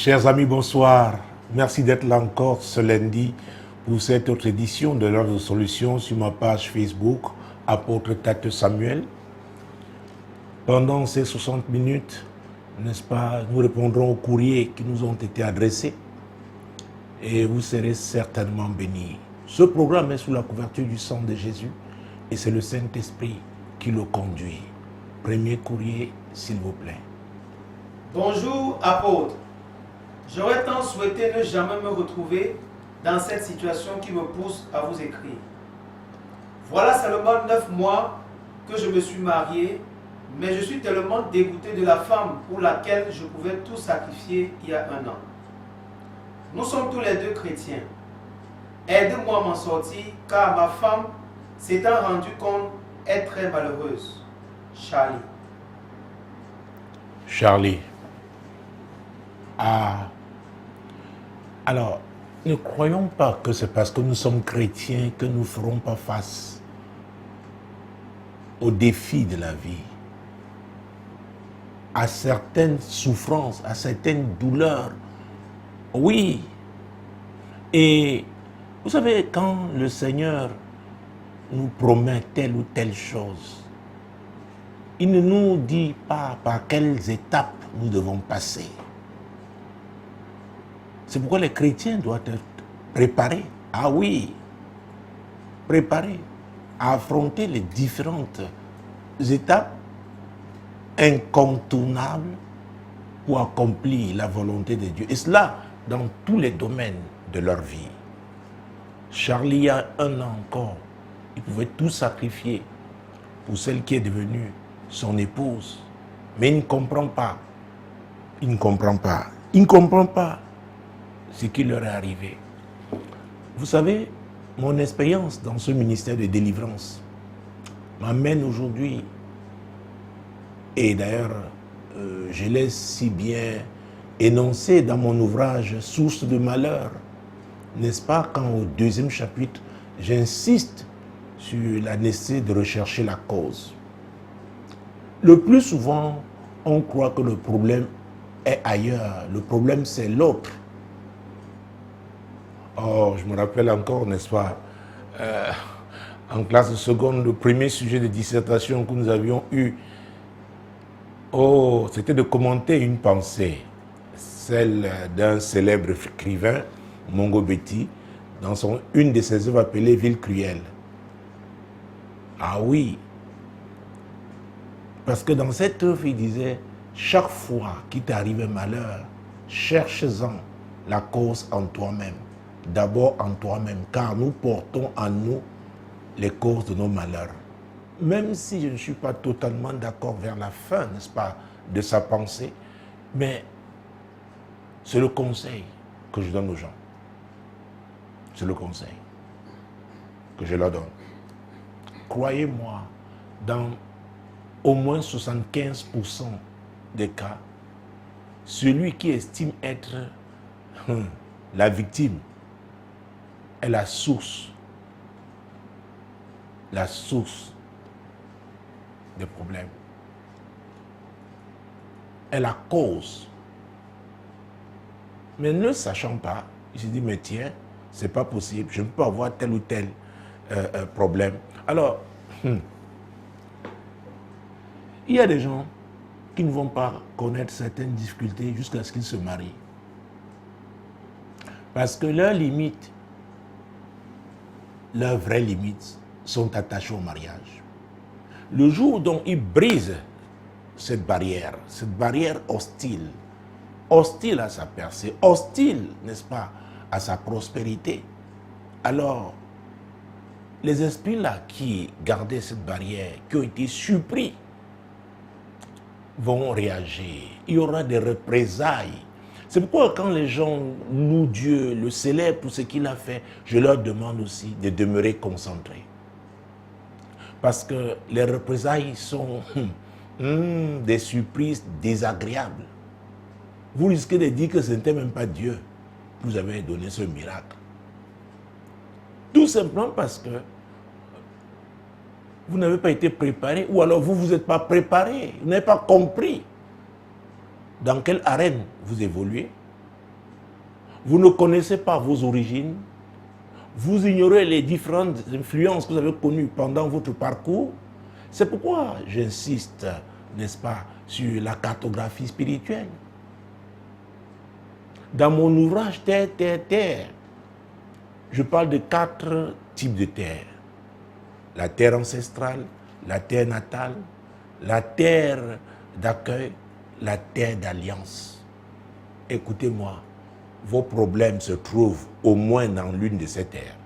Chers amis, bonsoir. Merci d'être là encore ce lundi pour cette autre édition de l'Heure de Solution sur ma page Facebook, Apôtre Tate Samuel. Pendant ces 60 minutes, n'est-ce pas, nous répondrons aux courriers qui nous ont été adressés et vous serez certainement bénis. Ce programme est sous la couverture du sang de Jésus et c'est le Saint-Esprit qui le conduit. Premier courrier, s'il vous plaît. Bonjour, apôtre. J'aurais tant souhaité ne jamais me retrouver dans cette situation qui me pousse à vous écrire. Voilà seulement 9 mois que je me suis marié, mais je suis tellement dégoûté de la femme pour laquelle je pouvais tout sacrifier il y a 1 an. Nous sommes tous les deux chrétiens. Aidez-moi à m'en sortir, car ma femme s'étant rendue compte est très malheureuse. Charlie. Charlie. Alors, ne croyons pas que c'est parce que nous sommes chrétiens que nous ne ferons pas face aux défis de la vie, à certaines souffrances, à certaines douleurs. Oui. Et vous savez, quand le Seigneur nous promet telle ou telle chose, il ne nous dit pas par quelles étapes nous devons passer. C'est pourquoi les chrétiens doivent être préparés, ah oui, préparés à affronter les différentes étapes incontournables pour accomplir la volonté de Dieu. Et cela dans tous les domaines de leur vie. Charlie, il y a 1 an encore, il pouvait tout sacrifier pour celle qui est devenue son épouse. Mais il ne comprend pas. Il ne comprend pas. Il ne comprend pas ce qui leur est arrivé. Vous savez, mon expérience dans ce ministère de délivrance m'amène aujourd'hui, et d'ailleurs, je l'ai si bien énoncé dans mon ouvrage « Source de malheur », n'est-ce pas, quand au 2e chapitre, j'insiste sur la nécessité de rechercher la cause. Le plus souvent, on croit que le problème est ailleurs. Le problème, c'est l'autre. Oh, je me rappelle encore, n'est-ce pas, en classe de seconde, le premier sujet de dissertation que nous avions eu, c'était de commenter une pensée, celle d'un célèbre écrivain, Mongo Betty, dans une de ses œuvres appelée Ville cruelle. Ah oui, parce que dans cette œuvre, il disait, chaque fois qu'il t'arrive un malheur, cherche-en la cause en toi-même. D'abord en toi-même, car nous portons en nous les causes de nos malheurs. Même si je ne suis pas totalement d'accord vers la fin, n'est-ce pas, de sa pensée, mais c'est le conseil que je donne aux gens. C'est le conseil que je leur donne. Croyez-moi, dans au moins 75% des cas, celui qui estime être la victime est la source des problèmes, est la cause. Mais ne sachant pas, il se dit, mais tiens, c'est pas possible, je ne peux pas avoir tel ou tel problème. Alors, il y a des gens qui ne vont pas connaître certaines difficultés jusqu'à ce qu'ils se marient. Parce que leurs limites, leurs vraies limites sont attachées au mariage. Le jour dont ils brisent cette barrière hostile à sa percée, hostile, n'est-ce pas, à sa prospérité, alors les esprits-là qui gardaient cette barrière, qui ont été surpris, vont réagir. Il y aura des représailles. C'est pourquoi quand les gens louent Dieu, le célèbrent pour ce qu'il a fait, je leur demande aussi de demeurer concentrés. Parce que les représailles sont des surprises désagréables. Vous risquez de dire que ce n'était même pas Dieu qui vous avait donné ce miracle. Tout simplement parce que vous n'avez pas été préparé, ou alors vous ne vous êtes pas préparé, vous n'avez pas compris dans quelle arène vous évoluez, Vous ne connaissez pas vos origines. Vous ignorez les différentes influences que vous avez connues pendant votre parcours. C'est pourquoi j'insiste, n'est-ce pas, sur la cartographie spirituelle. Dans mon ouvrage Terre, Terre, Terre, je parle de 4 types de terre. La terre ancestrale, la terre natale, la terre d'accueil, la terre d'alliance. Écoutez-moi, vos problèmes se trouvent au moins dans l'une de ces terres.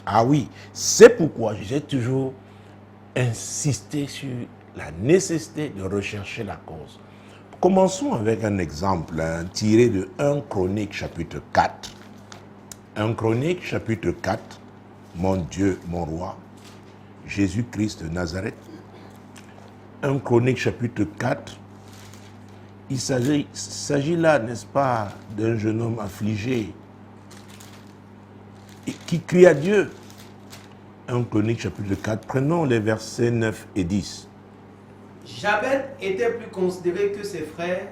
Ah oui, c'est pourquoi j'ai toujours insisté sur la nécessité de rechercher la cause. Commençons avec un exemple tiré de 1 Chronique chapitre 4. 1 Chronique chapitre 4, mon Dieu, mon roi, Jésus-Christ de Nazareth. 1 Chronique chapitre 4, il s'agit là, n'est-ce pas, d'un jeune homme affligé et qui crie à Dieu. 1 Chronique chapitre 4, prenons les versets 9 et 10. Jabez était plus considéré que ses frères.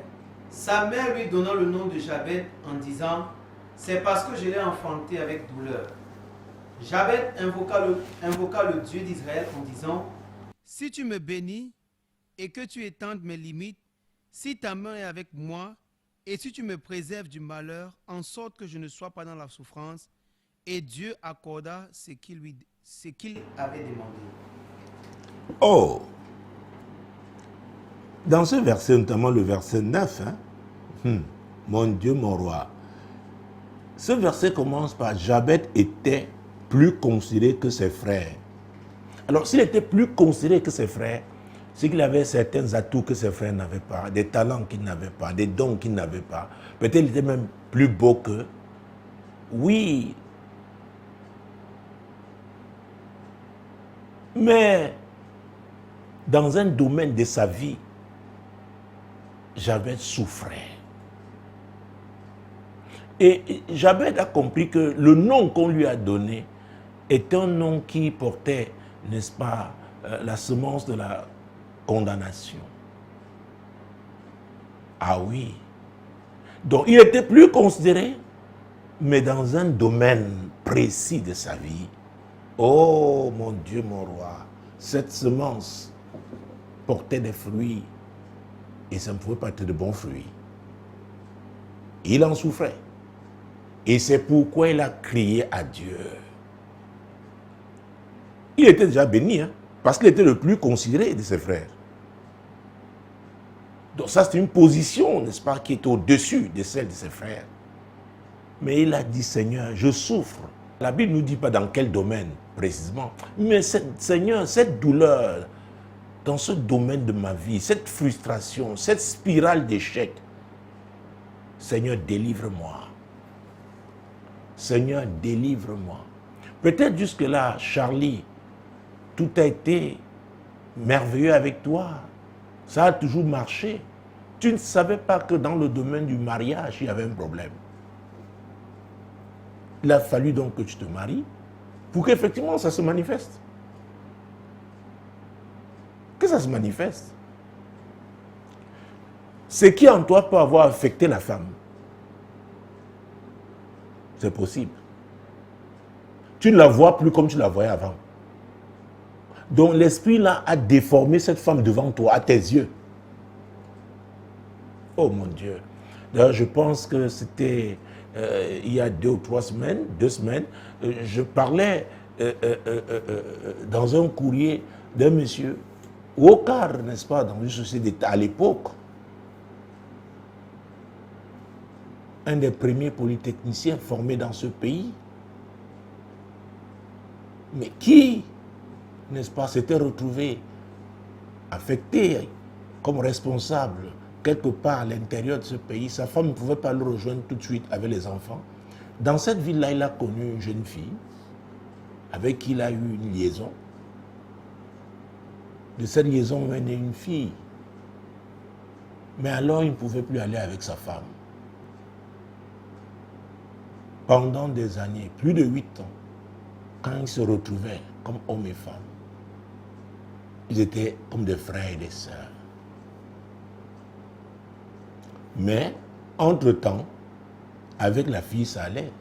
Sa mère lui donna le nom de Jabez en disant « C'est parce que je l'ai enfanté avec douleur ». Jabez invoqua le Dieu d'Israël en disant « Si tu me bénis et que tu étendes mes limites, si ta main est avec moi et si tu me préserves du malheur, en sorte que je ne sois pas dans la souffrance. » Et Dieu accorda ce qu'il avait demandé. Oh! Dans ce verset, notamment le verset 9, mon Dieu, mon roi, ce verset commence par « Jabez était plus considéré que ses frères ». Alors, s'il était plus considéré que ses frères, c'est qu'il avait certains atouts que ses frères n'avaient pas, des talents qu'ils n'avaient pas, des dons qu'ils n'avaient pas. Peut-être qu'il était même plus beau qu'eux. Oui. Mais, dans un domaine de sa vie, Jabez souffrait. Et Jabez a compris que le nom qu'on lui a donné est un nom qui portait, n'est-ce pas, la semence de la condamnation. Ah oui. Donc il était plus considéré, mais dans un domaine précis de sa vie. Oh mon Dieu, mon roi, cette semence portait des fruits et ça ne pouvait pas être de bons fruits. Il en souffrait. Et c'est pourquoi il a crié à Dieu. Il était déjà béni, parce qu'il était le plus considéré de ses frères. Donc ça, c'est une position, n'est-ce pas, qui est au-dessus de celle de ses frères. Mais il a dit, Seigneur, je souffre. La Bible ne nous dit pas dans quel domaine précisément. Mais Seigneur, cette douleur, dans ce domaine de ma vie, cette frustration, cette spirale d'échec, Seigneur, délivre-moi. Seigneur, délivre-moi. Peut-être jusque-là, Charlie, tout a été merveilleux avec toi. Ça a toujours marché. Tu ne savais pas que dans le domaine du mariage, il y avait un problème. Il a fallu donc que tu te maries pour qu'effectivement ça se manifeste. Que ça se manifeste. Ce qui en toi peut avoir affecté la femme, c'est possible. Tu ne la vois plus comme tu la voyais avant. Donc l'esprit là a déformé cette femme devant toi, à tes yeux. Oh mon Dieu. D'ailleurs, je pense que c'était il y a 2 ou 3 semaines, 2 semaines, je parlais dans un courrier d'un monsieur, au car, n'est-ce pas, dans une société d'État à l'époque, un des premiers polytechniciens formés dans ce pays, mais qui, n'est-ce pas, s'était retrouvé affecté comme responsable quelque part à l'intérieur de ce pays. Sa femme ne pouvait pas le rejoindre tout de suite avec les enfants. Dans cette ville-là, il a connu une jeune fille avec qui il a eu une liaison. De cette liaison est née une fille. Mais alors, il ne pouvait plus aller avec sa femme. Pendant des années, plus de 8 ans, quand ils se retrouvaient comme hommes et femmes, ils étaient comme des frères et des sœurs. Mais, entre-temps, Avec la fille, ça allait.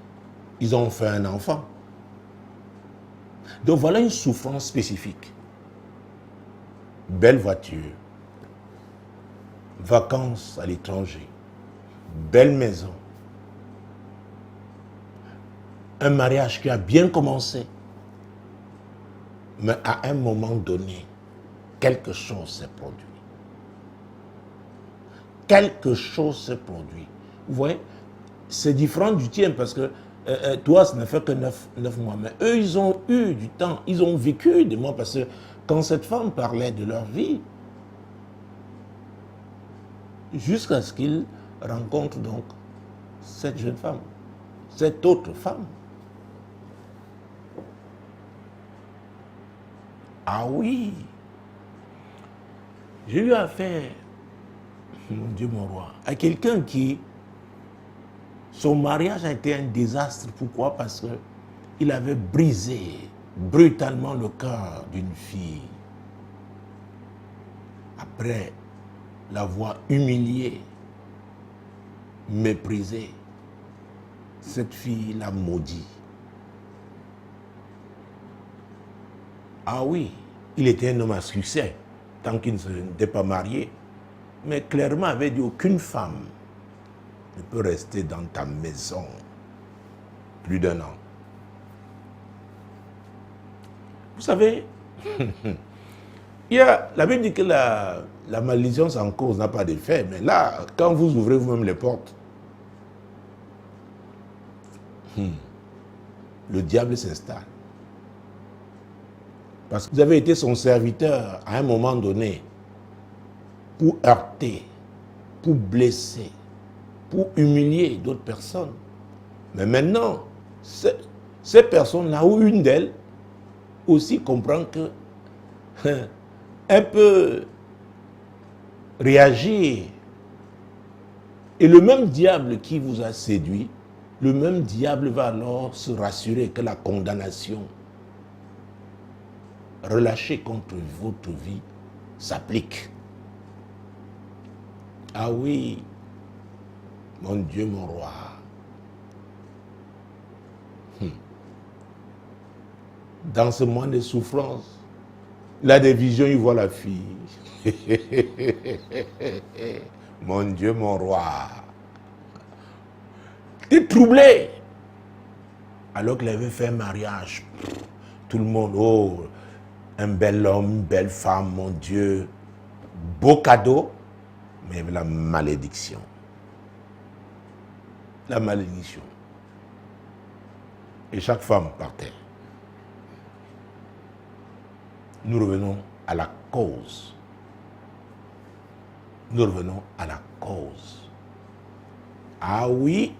Ils ont fait un enfant. Donc voilà une souffrance spécifique. Belle voiture, vacances à l'étranger, belle maison, un mariage qui a bien commencé, mais à un moment donné, quelque chose s'est produit. Quelque chose s'est produit. Vous voyez, c'est différent du tien parce que toi, ça ne fait que 9 mois. Mais eux, ils ont eu du temps, ils ont vécu des mois parce que quand cette femme parlait de leur vie, jusqu'à ce qu'ils rencontrent donc cette jeune femme, cette autre femme. Ah oui, j'ai eu affaire, mon Dieu, mon roi, à quelqu'un qui, son mariage a été un désastre. Pourquoi? Parce qu'il avait brisé brutalement le cœur d'une fille. Après l'avoir humiliée, méprisée, cette fille l'a maudit. Ah oui, il était un homme à succès, tant qu'il n'était pas marié. Mais clairement avait dit aucune femme ne peut rester dans ta maison plus d'1 an. Vous savez, la Bible dit que la malédiction en cause n'a pas d'effet, mais là, quand vous ouvrez vous-même les portes, le diable s'installe. Parce que vous avez été son serviteur à un moment donné pour heurter, pour blesser, pour humilier d'autres personnes. Mais maintenant, ces personnes-là, ou une d'elles, aussi comprend que elle peut réagir. Et le même diable qui vous a séduit, le même diable va alors se rassurer que la condamnation relâchée contre votre vie s'applique. Ah oui, mon Dieu, mon roi. Dans ce moment de souffrance, il a des visions, il voit la fille. Mon Dieu, mon roi. Il est troublé. Alors qu'il avait fait un mariage. Tout le monde, oh, un bel homme, une belle femme, mon Dieu. Beau cadeau, mais la malédiction. La malédiction. Et chaque femme partait. Nous revenons à la cause. Nous revenons à la cause. Ah oui.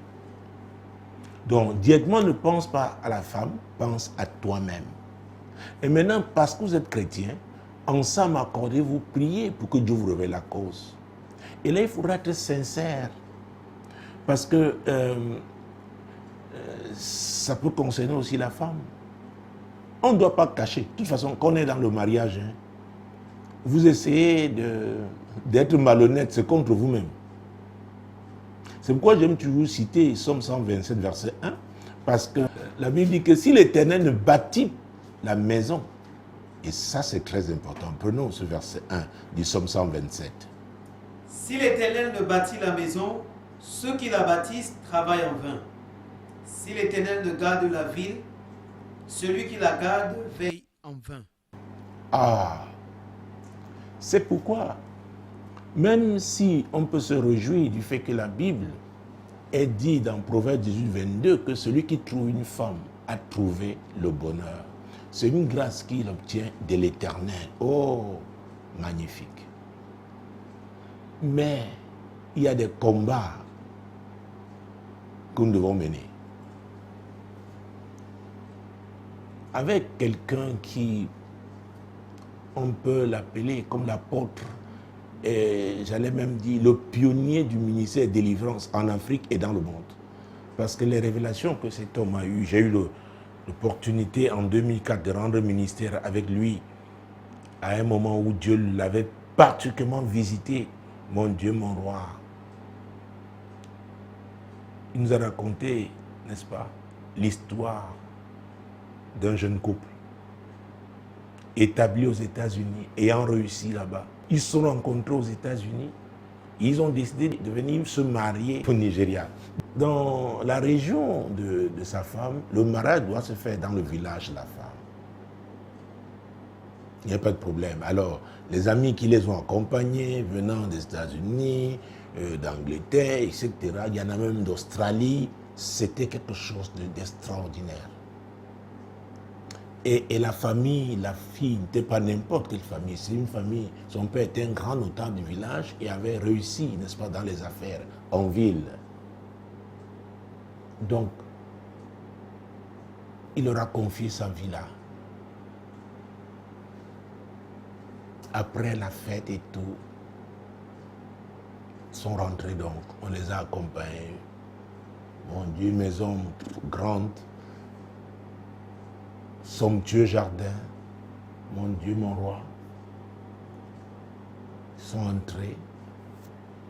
Donc, directement, ne pense pas à la femme, pense à toi-même. Et maintenant, parce que vous êtes chrétien, ensemble, accordez-vous, priez pour que Dieu vous révèle la cause. Et là, il faudra être sincère. Parce que ça peut concerner aussi la femme. On ne doit pas cacher. De toute façon, quand on est dans le mariage, vous essayez d'être malhonnête, c'est contre vous-même. C'est pourquoi j'aime toujours citer Somme 127, verset 1, parce que la Bible dit que si l'Éternel ne bâtit la maison, et ça c'est très important, prenons ce verset 1 du Somme 127. Si l'Éternel ne bâtit la maison, ceux qui la bâtissent travaillent en vain. Si l'Éternel ne garde la ville, celui qui la garde veille en vain. Ah, c'est pourquoi, même si on peut se réjouir du fait que la Bible est dit dans Proverbe 18, 22 que celui qui trouve une femme a trouvé le bonheur. C'est une grâce qu'il obtient de l'Éternel. Oh, magnifique. Mais il y a des combats que nous devons mener. Avec quelqu'un qui, on peut l'appeler comme l'apôtre, et j'allais même dire le pionnier du ministère de délivrance en Afrique et dans le monde. Parce que les révélations que cet homme a eues, j'ai eu l'opportunité en 2004 de rendre ministère avec lui à un moment où Dieu l'avait particulièrement visité. Mon Dieu, mon roi. Il nous a raconté, n'est-ce pas, l'histoire d'un jeune couple établi aux États-Unis, ayant réussi là-bas. Ils se sont rencontrés aux États-Unis. Ils ont décidé de venir se marier au Nigeria. Dans la région de sa femme, le mariage doit se faire dans le village de la femme. Il n'y a pas de problème. Alors, les amis qui les ont accompagnés, venant des États-Unis, d'Angleterre, etc., il y en a même d'Australie, c'était quelque chose d'extraordinaire. Et la famille, la fille n'était pas n'importe quelle famille, c'est une famille, son père était un grand notable du village et avait réussi, n'est-ce pas, dans les affaires en ville. Donc, il leur a confié sa vie là. Après la fête et tout, ils sont rentrés donc, on les a accompagnés. Mon Dieu, maison grande, somptueux jardin, mon Dieu, mon roi. Ils sont entrés,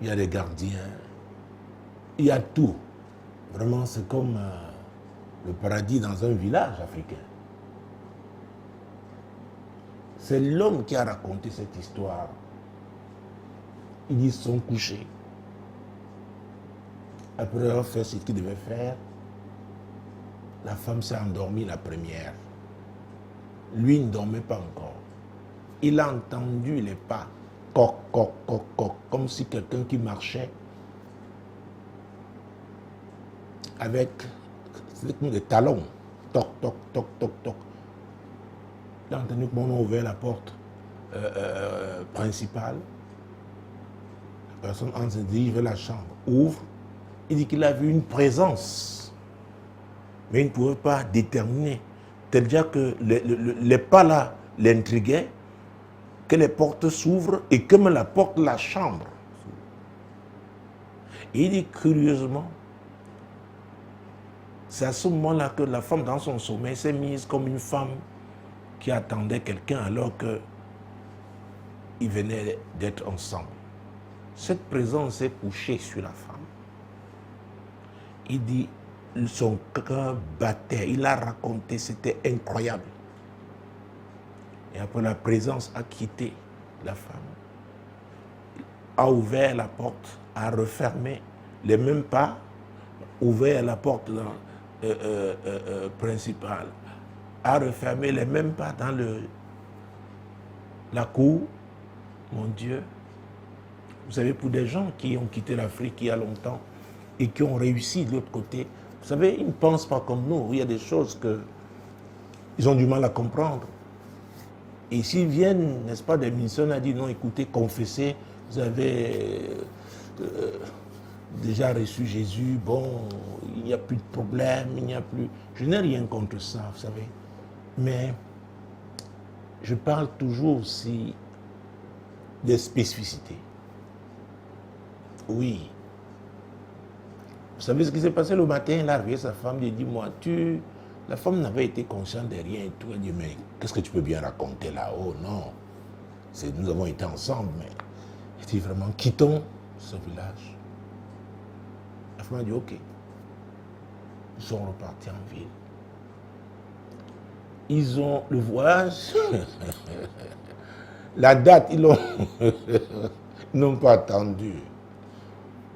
il y a des gardiens, il y a tout. Vraiment, c'est comme le paradis dans un village africain. C'est l'homme qui a raconté cette histoire. Ils y sont couchés. Après avoir fait ce qu'il devait faire, la femme s'est endormie la première. Lui ne dormait pas encore. Il a entendu les pas, coq, coq, coq, coq, comme si quelqu'un qui marchait avec des talons, toc, toc, toc, toc, toc. Il a entendu qu'on a ouvert la porte principale. La personne en se dirige vers la chambre, ouvre. Il dit qu'il a vu une présence, mais il ne pouvait pas déterminer. C'est-à-dire que les pas là l'intriguaient, que les portes s'ouvrent et comme la porte de la chambre. Et il dit curieusement, c'est à ce moment-là que la femme dans son sommeil s'est mise comme une femme qui attendait quelqu'un alors qu'ils venaient d'être ensemble. Cette présence s'est couchée sur la femme. Il dit, son cœur battait, il a raconté, c'était incroyable. Et après la présence a quitté la femme, a ouvert la porte, a refermé les mêmes pas, ouvert la porte principale, a refermé les mêmes pas dans la cour. Mon Dieu, vous savez, pour des gens qui ont quitté l'Afrique il y a longtemps et qui ont réussi de l'autre côté, vous savez, ils ne pensent pas comme nous. Il y a des choses qu'ils ont du mal à comprendre. Et s'ils viennent, n'est-ce pas, des missionnaires, a dit non, écoutez, confessez, vous avez déjà reçu Jésus, bon, il n'y a plus de problème, il n'y a plus... Je n'ai rien contre ça, vous savez. Mais je parle toujours aussi des spécificités. Oui. Vous savez ce qui s'est passé le matin, il a arrivé sa femme, il dit, moi, la femme n'avait été consciente de rien et tout. Elle dit, mais qu'est-ce que tu peux bien raconter là-haut? Non, nous avons été ensemble, mais il dit vraiment, quittons ce village. La femme a dit, ok. Ils sont repartis en ville. Ils ont le voyage, la date, ils n'ont pas attendu.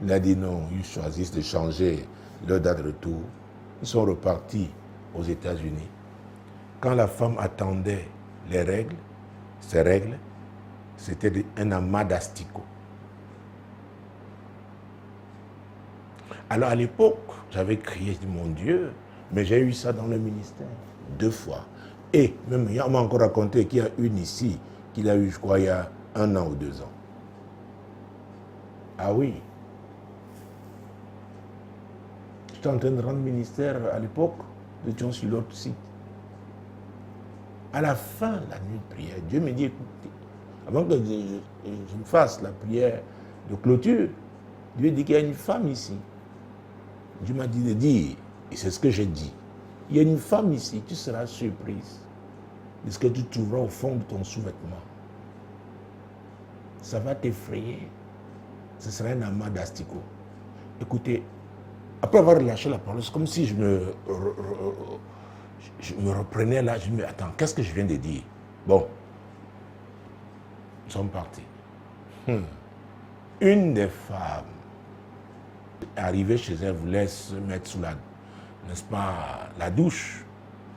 Il a dit non, ils choisissent de changer leur date de retour. Ils sont repartis aux États-Unis. Quand la femme attendait les règles, ces règles, c'était un amas d'asticots. Alors à l'époque, j'avais crié, mon Dieu, mais j'ai eu ça dans le ministère 2 fois. Et même, on m'a encore raconté qu'il y a une ici, qu'il a eu, je crois, il y a 1 an ou 2 ans. Ah oui. J'étais en train de rendre ministère à l'époque, nous étions sur l'autre site. À la fin de la nuit de prière, Dieu me dit, écoutez, avant que je me fasse la prière de clôture, Dieu dit qu'il y a une femme ici. Dieu m'a dit de dire, et c'est ce que j'ai dit, il y a une femme ici, tu seras surprise de ce que tu trouveras au fond de ton sous-vêtement. Ça va t'effrayer. Ce sera un amas d'asticots. Écoutez, Après avoir relâché la parole, c'est comme si je me reprenais là. Je me dis, attends, qu'est-ce que je viens de dire? Bon, nous sommes partis. Une des femmes arrivée chez elle voulait se mettre sous la, n'est-ce pas, la douche.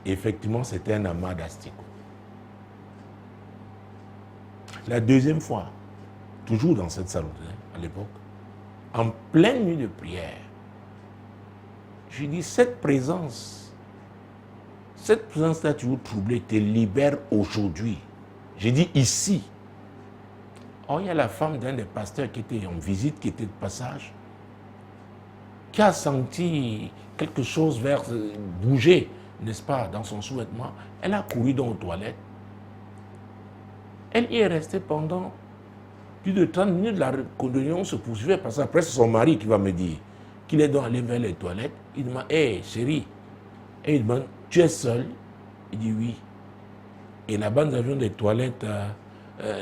Et effectivement, c'était un amas d'asticots. La deuxième fois, toujours dans cette salle à l'époque, en pleine nuit de prière, je dis, cette présence-là, tu veux troubler, te libère aujourd'hui. J'ai dit ici. Or, il y a la femme d'un des pasteurs qui était en visite, qui était de passage, qui a senti quelque chose vers bouger, n'est-ce pas, dans son sous-vêtement. Elle a couru dans les toilettes. Elle y est restée pendant plus de 30 minutes. La réunion se poursuivait parce qu'après, c'est son mari qui va me dire qu'il est donc allé vers les toilettes. Il demande, hé, chérie. Et il demande, tu es seul? Il dit oui. Et là-bas, nous avions des toilettes.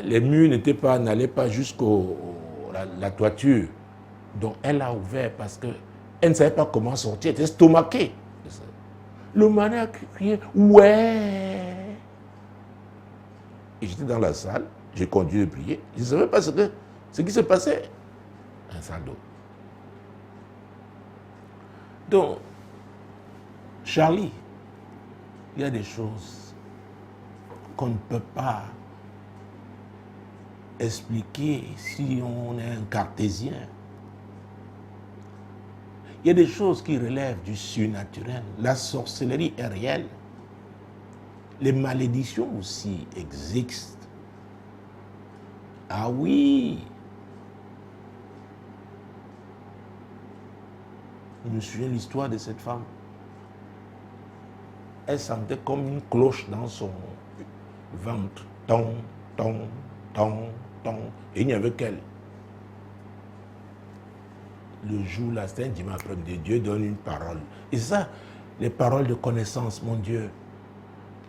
Les murs n'allaient pas jusqu'à la toiture. Donc, elle a ouvert parce qu'elle ne savait pas comment sortir. Elle était estomaquée. Le mari a crié, ouais. Et j'étais dans la salle, j'ai continué de prier. Je ne savais pas ce qui se passait. Un salle d'eau. Donc, Charlie, il y a des choses qu'on ne peut pas expliquer si on est un cartésien. Il y a des choses qui relèvent du surnaturel. La sorcellerie est réelle. Les malédictions aussi existent. Ah oui. Je me souviens de l'histoire de cette femme. Elle sentait comme une cloche dans son ventre. Ton, ton, ton, ton. Et il n'y avait qu'elle. Le jour là, c'était un dimanche après-midi. Dieu donne une parole. Et ça, les paroles de connaissance, mon Dieu.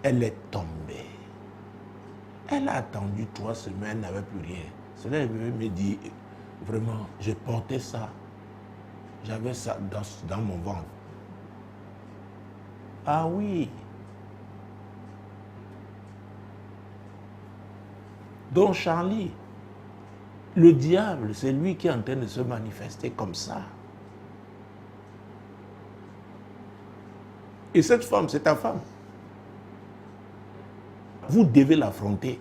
Elle est tombée. Elle a attendu 3 semaines, elle n'avait plus rien. Cela me dit, vraiment, j'ai porté ça. J'avais ça dans mon ventre. Ah oui. Donc Charlie, le diable, c'est lui qui est en train de se manifester comme ça. Et cette femme, c'est ta femme. Vous devez l'affronter.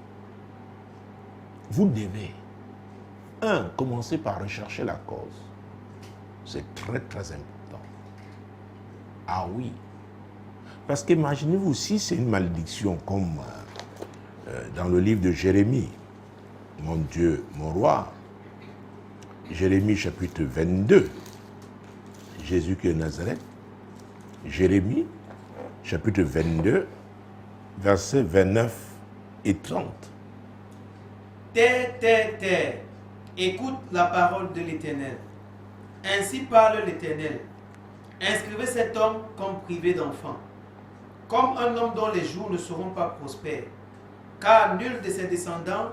Vous devez. Commencer par rechercher la cause. C'est très, très important. Ah oui. Parce qu'imaginez-vous, si c'est une malédiction comme dans le livre de Jérémie, mon Dieu, mon roi, Jérémie chapitre 22, Jésus qui est de Nazareth, Jérémie chapitre 22, versets 29 et 30. Terre, terre, terre, écoute la parole de l'Éternel. Ainsi parle l'Éternel. Inscrivez cet homme comme privé d'enfant, comme un homme dont les jours ne seront pas prospères, car nul de ses descendants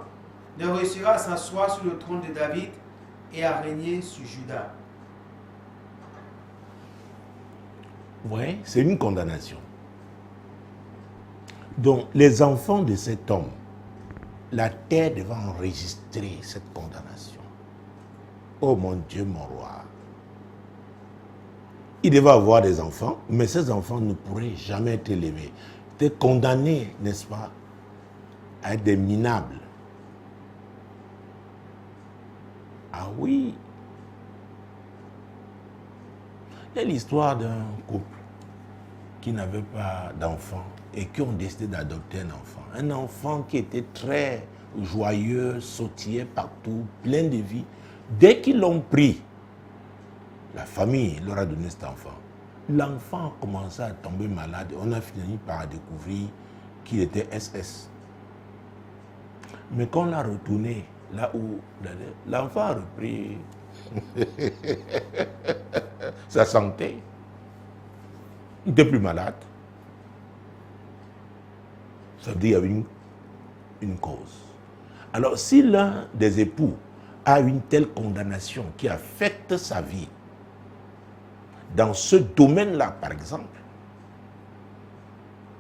ne réussira à s'asseoir sur le trône de David et à régner sur Juda. Oui, c'est une condamnation. Donc, les enfants de cet homme, la terre devait enregistrer cette condamnation. Oh mon Dieu, mon roi. Il devait avoir des enfants, mais ces enfants ne pourraient jamais être élevés. Ils étaient condamnés, n'est-ce pas, à être des minables. Ah oui. Il y a l'histoire d'un couple qui n'avait pas d'enfant et qui ont décidé d'adopter un enfant. Un enfant qui était très joyeux, sautillait partout, plein de vie. Dès qu'ils l'ont pris, la famille leur a donné cet enfant. L'enfant a commencé à tomber malade. On a fini par découvrir qu'il était SS. Mais quand on l'a retourné là où l'enfant a repris sa santé, il n'était plus malade. Ça veut dire qu'il y avait une cause. Alors, si l'un des époux a une telle condamnation qui affecte sa vie, dans ce domaine-là, par exemple,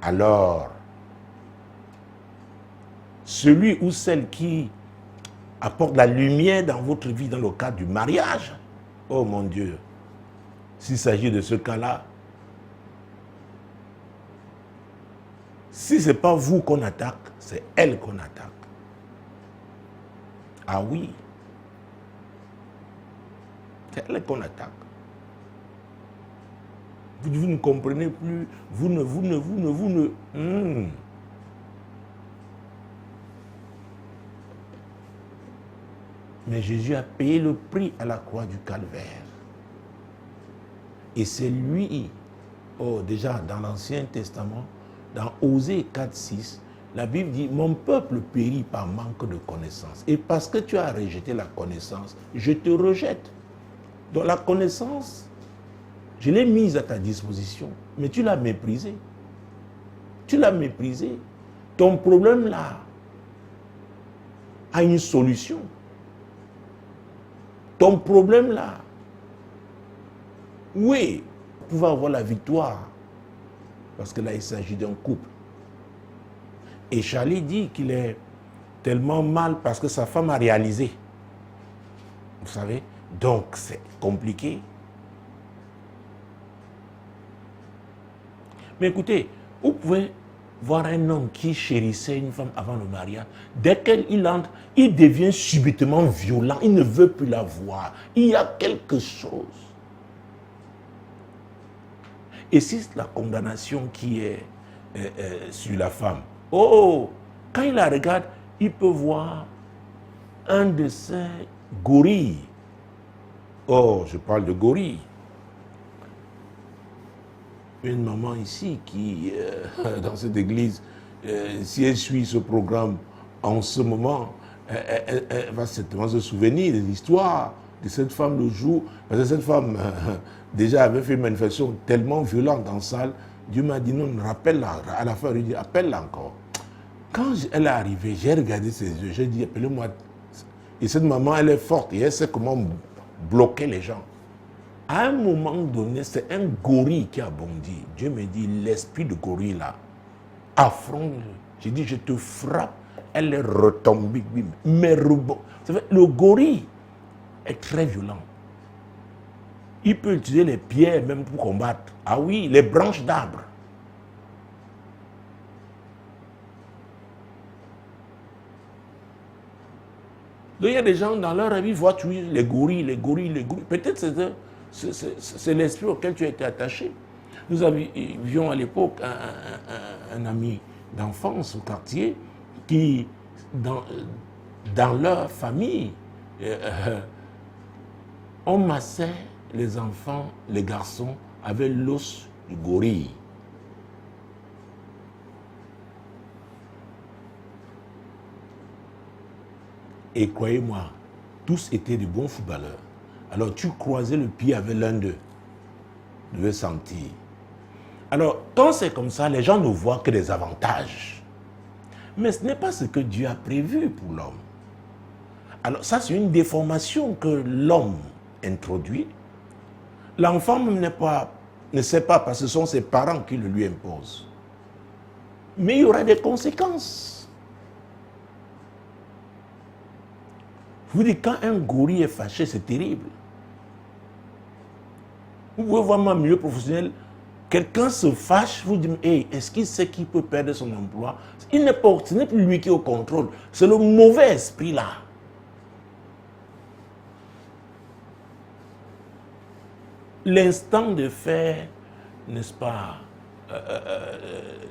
alors celui ou celle qui apporte la lumière dans votre vie dans le cadre du mariage, oh mon Dieu, s'il s'agit de ce cas-là, si ce n'est pas vous qu'on attaque, c'est elle qu'on attaque. Ah oui, c'est elle qu'on attaque. Vous ne comprenez plus, vous ne. Mais Jésus a payé le prix à la croix du Calvaire. Et c'est lui, déjà dans l'Ancien Testament, dans Osée 4,6, la Bible dit, mon peuple périt par manque de connaissance. Et parce que tu as rejeté la connaissance, je te rejette. Donc la connaissance, je l'ai mise à ta disposition, mais tu l'as méprisée. Tu l'as méprisée. Ton problème là a une solution. Ton problème là, oui, vous pouvez avoir la victoire. Parce que là, il s'agit d'un couple. Et Charlie dit qu'il est tellement mal parce que sa femme a réalisé. Vous savez? Donc, c'est compliqué. Mais écoutez, vous pouvez voir un homme qui chérissait une femme avant le mariage. Dès qu'il entre, il devient subitement violent. Il ne veut plus la voir. Il y a quelque chose. Et si c'est la condamnation qui est sur la femme, quand il la regarde, il peut voir un de ces gorilles. Oh, je parle de gorilles. Une maman ici qui, dans cette église, si elle suit ce programme en ce moment, elle va certainement se souvenir de l'histoire de cette femme le jour. Parce que cette femme, déjà, avait fait une manifestation tellement violente en salle. Dieu m'a dit, non, rappelle-la. À la fin, il dit, appelle-la encore. Quand elle est arrivée, j'ai regardé ses yeux, j'ai dit, appelez-moi. Et cette maman, elle est forte et elle sait comment bloquer les gens. À un moment donné, c'est un gorille qui a bondi. Dieu me dit, l'esprit de gorille là, affronte. J'ai dit, je te frappe. Elle est retombée. Mais le gorille est très violent. Il peut utiliser les pierres même pour combattre. Ah oui, les branches d'arbres. Donc il y a des gens dans leur vie voient tuer les gorilles. Peut-être c'est l'esprit auquel tu as été attaché. Nous avions à l'époque un ami d'enfance au quartier qui, dans leur famille, on massait les enfants, les garçons, avec l'os du gorille. Et croyez-moi, tous étaient de bons footballeurs. Alors tu croisais le pied avec l'un d'eux. Tu devais sentir. Alors, quand c'est comme ça, les gens ne voient que des avantages. Mais ce n'est pas ce que Dieu a prévu pour l'homme. Alors ça, c'est une déformation que l'homme introduit. L'enfant ne sait pas parce que ce sont ses parents qui le lui imposent. Mais il y aura des conséquences. Je vous dis, quand un gorille est fâché, c'est terrible. Vous pouvez voir mon milieu professionnel, quelqu'un se fâche, vous dites, hey, est-ce qu'il sait qu'il peut perdre son emploi? Ce n'est plus lui qui est au contrôle, c'est le mauvais esprit là. L'instant de faire, n'est-ce pas,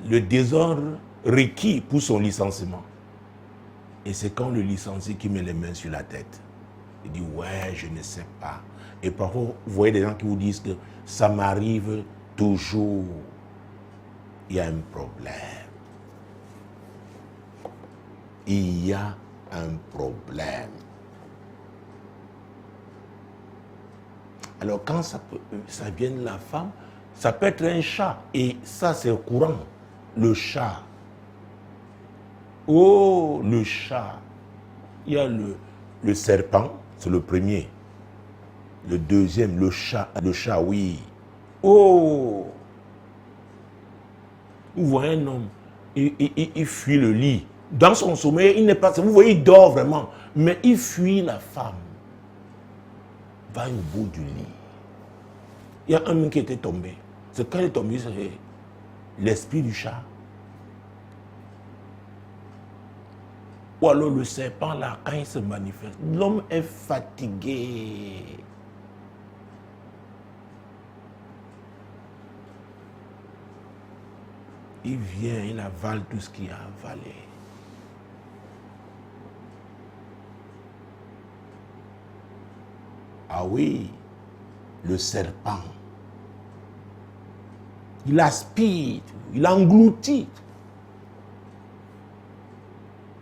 le désordre requis pour son licenciement. Et c'est quand le licencié qui met les mains sur la tête. Il dit, ouais, je ne sais pas. Et parfois, vous voyez des gens qui vous disent que ça m'arrive toujours. Il y a un problème. Il y a un problème. Alors quand ça vient de la femme, ça peut être un chat. Et ça, c'est courant. Le chat. Oh, le chat. Il y a le serpent, c'est le premier. Le deuxième, le chat, oui. Oh, vous voyez un homme, il fuit le lit. Dans son sommeil, il n'est pas... Vous voyez, il dort vraiment. Mais il fuit la femme. Va au bout du lit. Il y a un homme qui était tombé. C'est quand il est tombé, c'est l'esprit du chat. Ou alors le serpent, là, quand il se manifeste, l'homme est fatigué. Il vient, il avale tout ce qu'il a avalé. Ah oui, le serpent. Il aspire, il engloutit.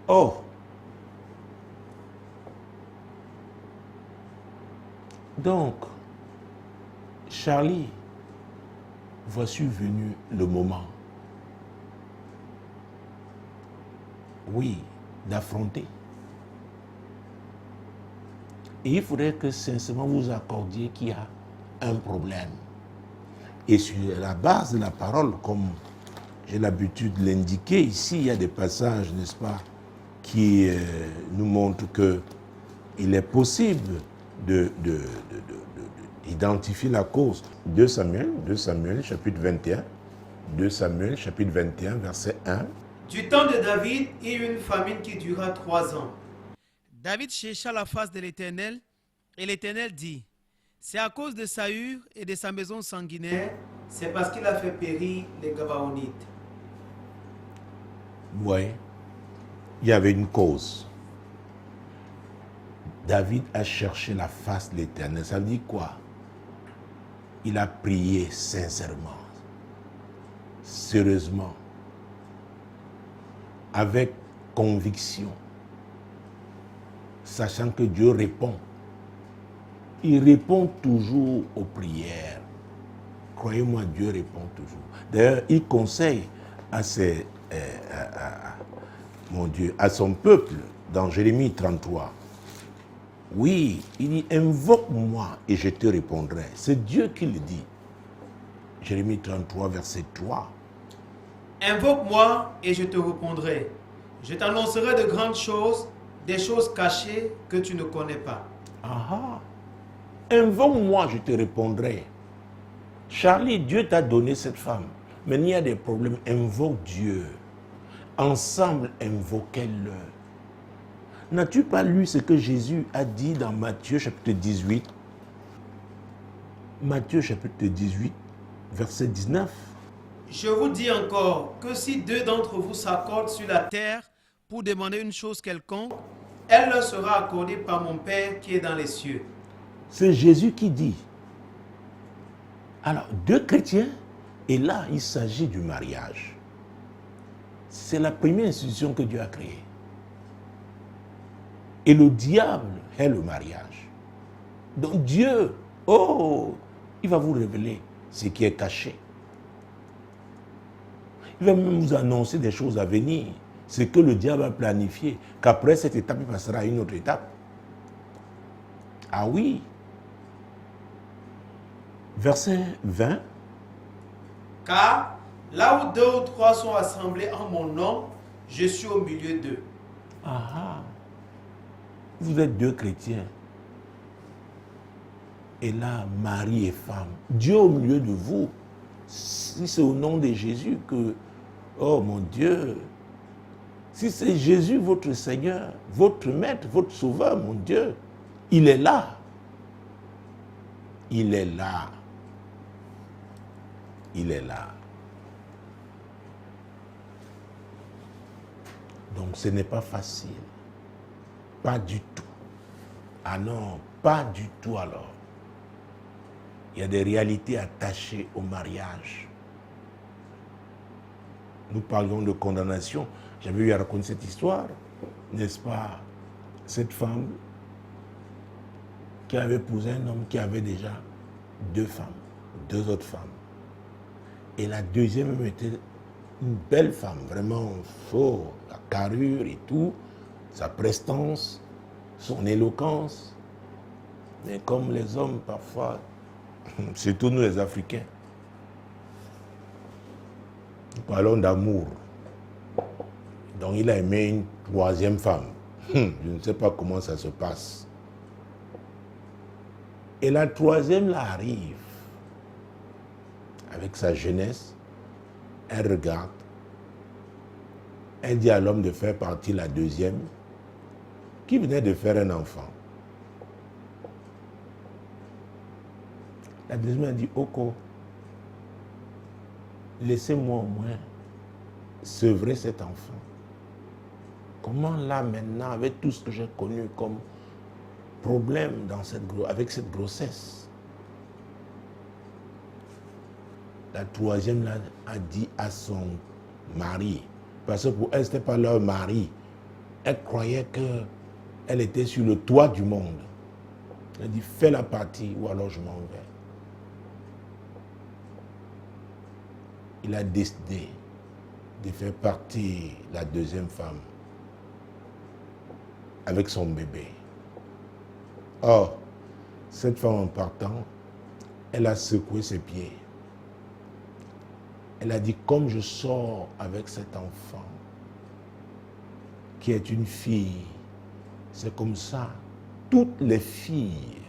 Oh. Donc, Charlie, voici venu le moment. Oui, d'affronter. Et il faudrait que sincèrement vous accordiez qu'il y a un problème. Et sur la base de la parole, comme j'ai l'habitude de l'indiquer, ici il y a des passages, n'est-ce pas, qui nous montrent qu'il est possible d'identifier la cause. 2 Samuel, chapitre 21, 2 Samuel, chapitre 21, verset 1. Du temps de David, il y eut une famine qui dura 3 ans. David chercha la face de l'Éternel, et l'Éternel dit, c'est à cause de Saül et de sa maison sanguinaire, c'est parce qu'il a fait périr les Gabaonites. Oui, il y avait une cause. David a cherché la face de l'Éternel. Ça veut dire quoi? Il a prié sincèrement, sérieusement, avec conviction, sachant que Dieu répond. Il répond toujours aux prières. Croyez-moi, Dieu répond toujours. D'ailleurs, il conseille à à son peuple, dans Jérémie 33, oui, il dit, invoque-moi et je te répondrai. C'est Dieu qui le dit. Jérémie 33, verset 3. Invoque-moi et je te répondrai. Je t'annoncerai de grandes choses, des choses cachées que tu ne connais pas. Ah, invoque-moi, je te répondrai. Charlie, Dieu t'a donné cette femme. Mais il y a des problèmes. Invoque Dieu. Ensemble, invoquez-le. N'as-tu pas lu ce que Jésus a dit dans Matthieu chapitre 18? Matthieu chapitre 18, verset 19. Je vous dis encore que si 2 d'entre vous s'accordent sur la terre pour demander une chose quelconque, elle leur sera accordée par mon Père qui est dans les cieux. C'est Jésus qui dit. Alors, 2 chrétiens, et là, il s'agit du mariage. C'est la première institution que Dieu a créée. Et le diable est le mariage. Donc Dieu, oh, il va vous révéler ce qui est caché. Il va même vous annoncer des choses à venir. Ce que le diable a planifié, qu'après cette étape, il passera à une autre étape. Ah oui. Verset 20. Car là où 2 ou 3 sont assemblés en mon nom, je suis au milieu d'eux. Ah, vous êtes 2 chrétiens. Et là, mari et femme. Dieu au milieu de vous. Si c'est au nom de Jésus que, oh mon Dieu, si c'est Jésus votre Seigneur, votre Maître, votre Sauveur, mon Dieu, il est là. Il est là. Il est là. Donc ce n'est pas facile. Pas du tout. Ah non, pas du tout alors. Il y a des réalités attachées au mariage. Nous parlions de condamnation. J'avais eu à raconter cette histoire, n'est-ce pas? Cette femme qui avait épousé un homme qui avait déjà 2 femmes, 2 autres femmes. Et la deuxième était une belle femme, vraiment forte, la carrure et tout, sa prestance, son éloquence. Mais comme les hommes parfois, surtout nous les Africains, Nous parlons d'amour. Donc il a aimé une troisième femme. Je ne sais pas comment ça se passe. Et la troisième là arrive. Avec sa jeunesse, elle regarde. Elle dit à l'homme de faire partie la deuxième, qui venait de faire un enfant. La deuxième a dit, Oko, laissez-moi au moins sevrer cet enfant. Comment là maintenant, avec tout ce que j'ai connu comme problème avec cette grossesse, la troisième là a dit à son mari, parce que pour elle, ce n'était pas leur mari, elle croyait qu'elle était sur le toit du monde. Elle a dit, fais la partie ou alors je m'en vais. Il a décidé de faire partie la deuxième femme avec son bébé. Or, cette femme en partant, elle a secoué ses pieds. Elle a dit, comme je sors avec cet enfant, qui est une fille, c'est comme ça, toutes les filles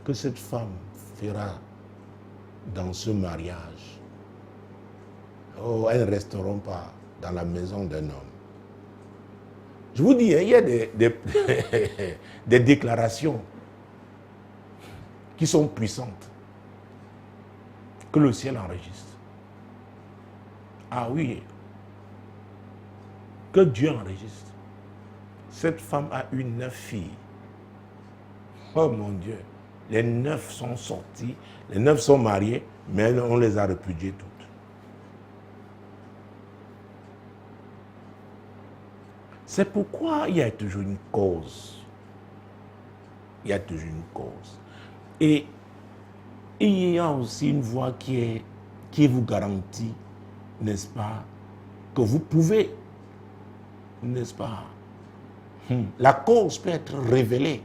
que cette femme fera dans ce mariage, oh, elles ne resteront pas dans la maison d'un homme. Je vous dis, il y a des déclarations qui sont puissantes, que le ciel enregistre. Ah oui, que Dieu enregistre. Cette femme a eu 9 filles. Oh mon Dieu, les 9 sont sortis, les 9 sont mariés, mais on les a répudiées toutes. C'est pourquoi il y a toujours une cause. Il y a toujours une cause. Et il y a aussi une voie qui vous garantit, n'est-ce pas, que vous pouvez, n'est-ce pas, la cause peut être révélée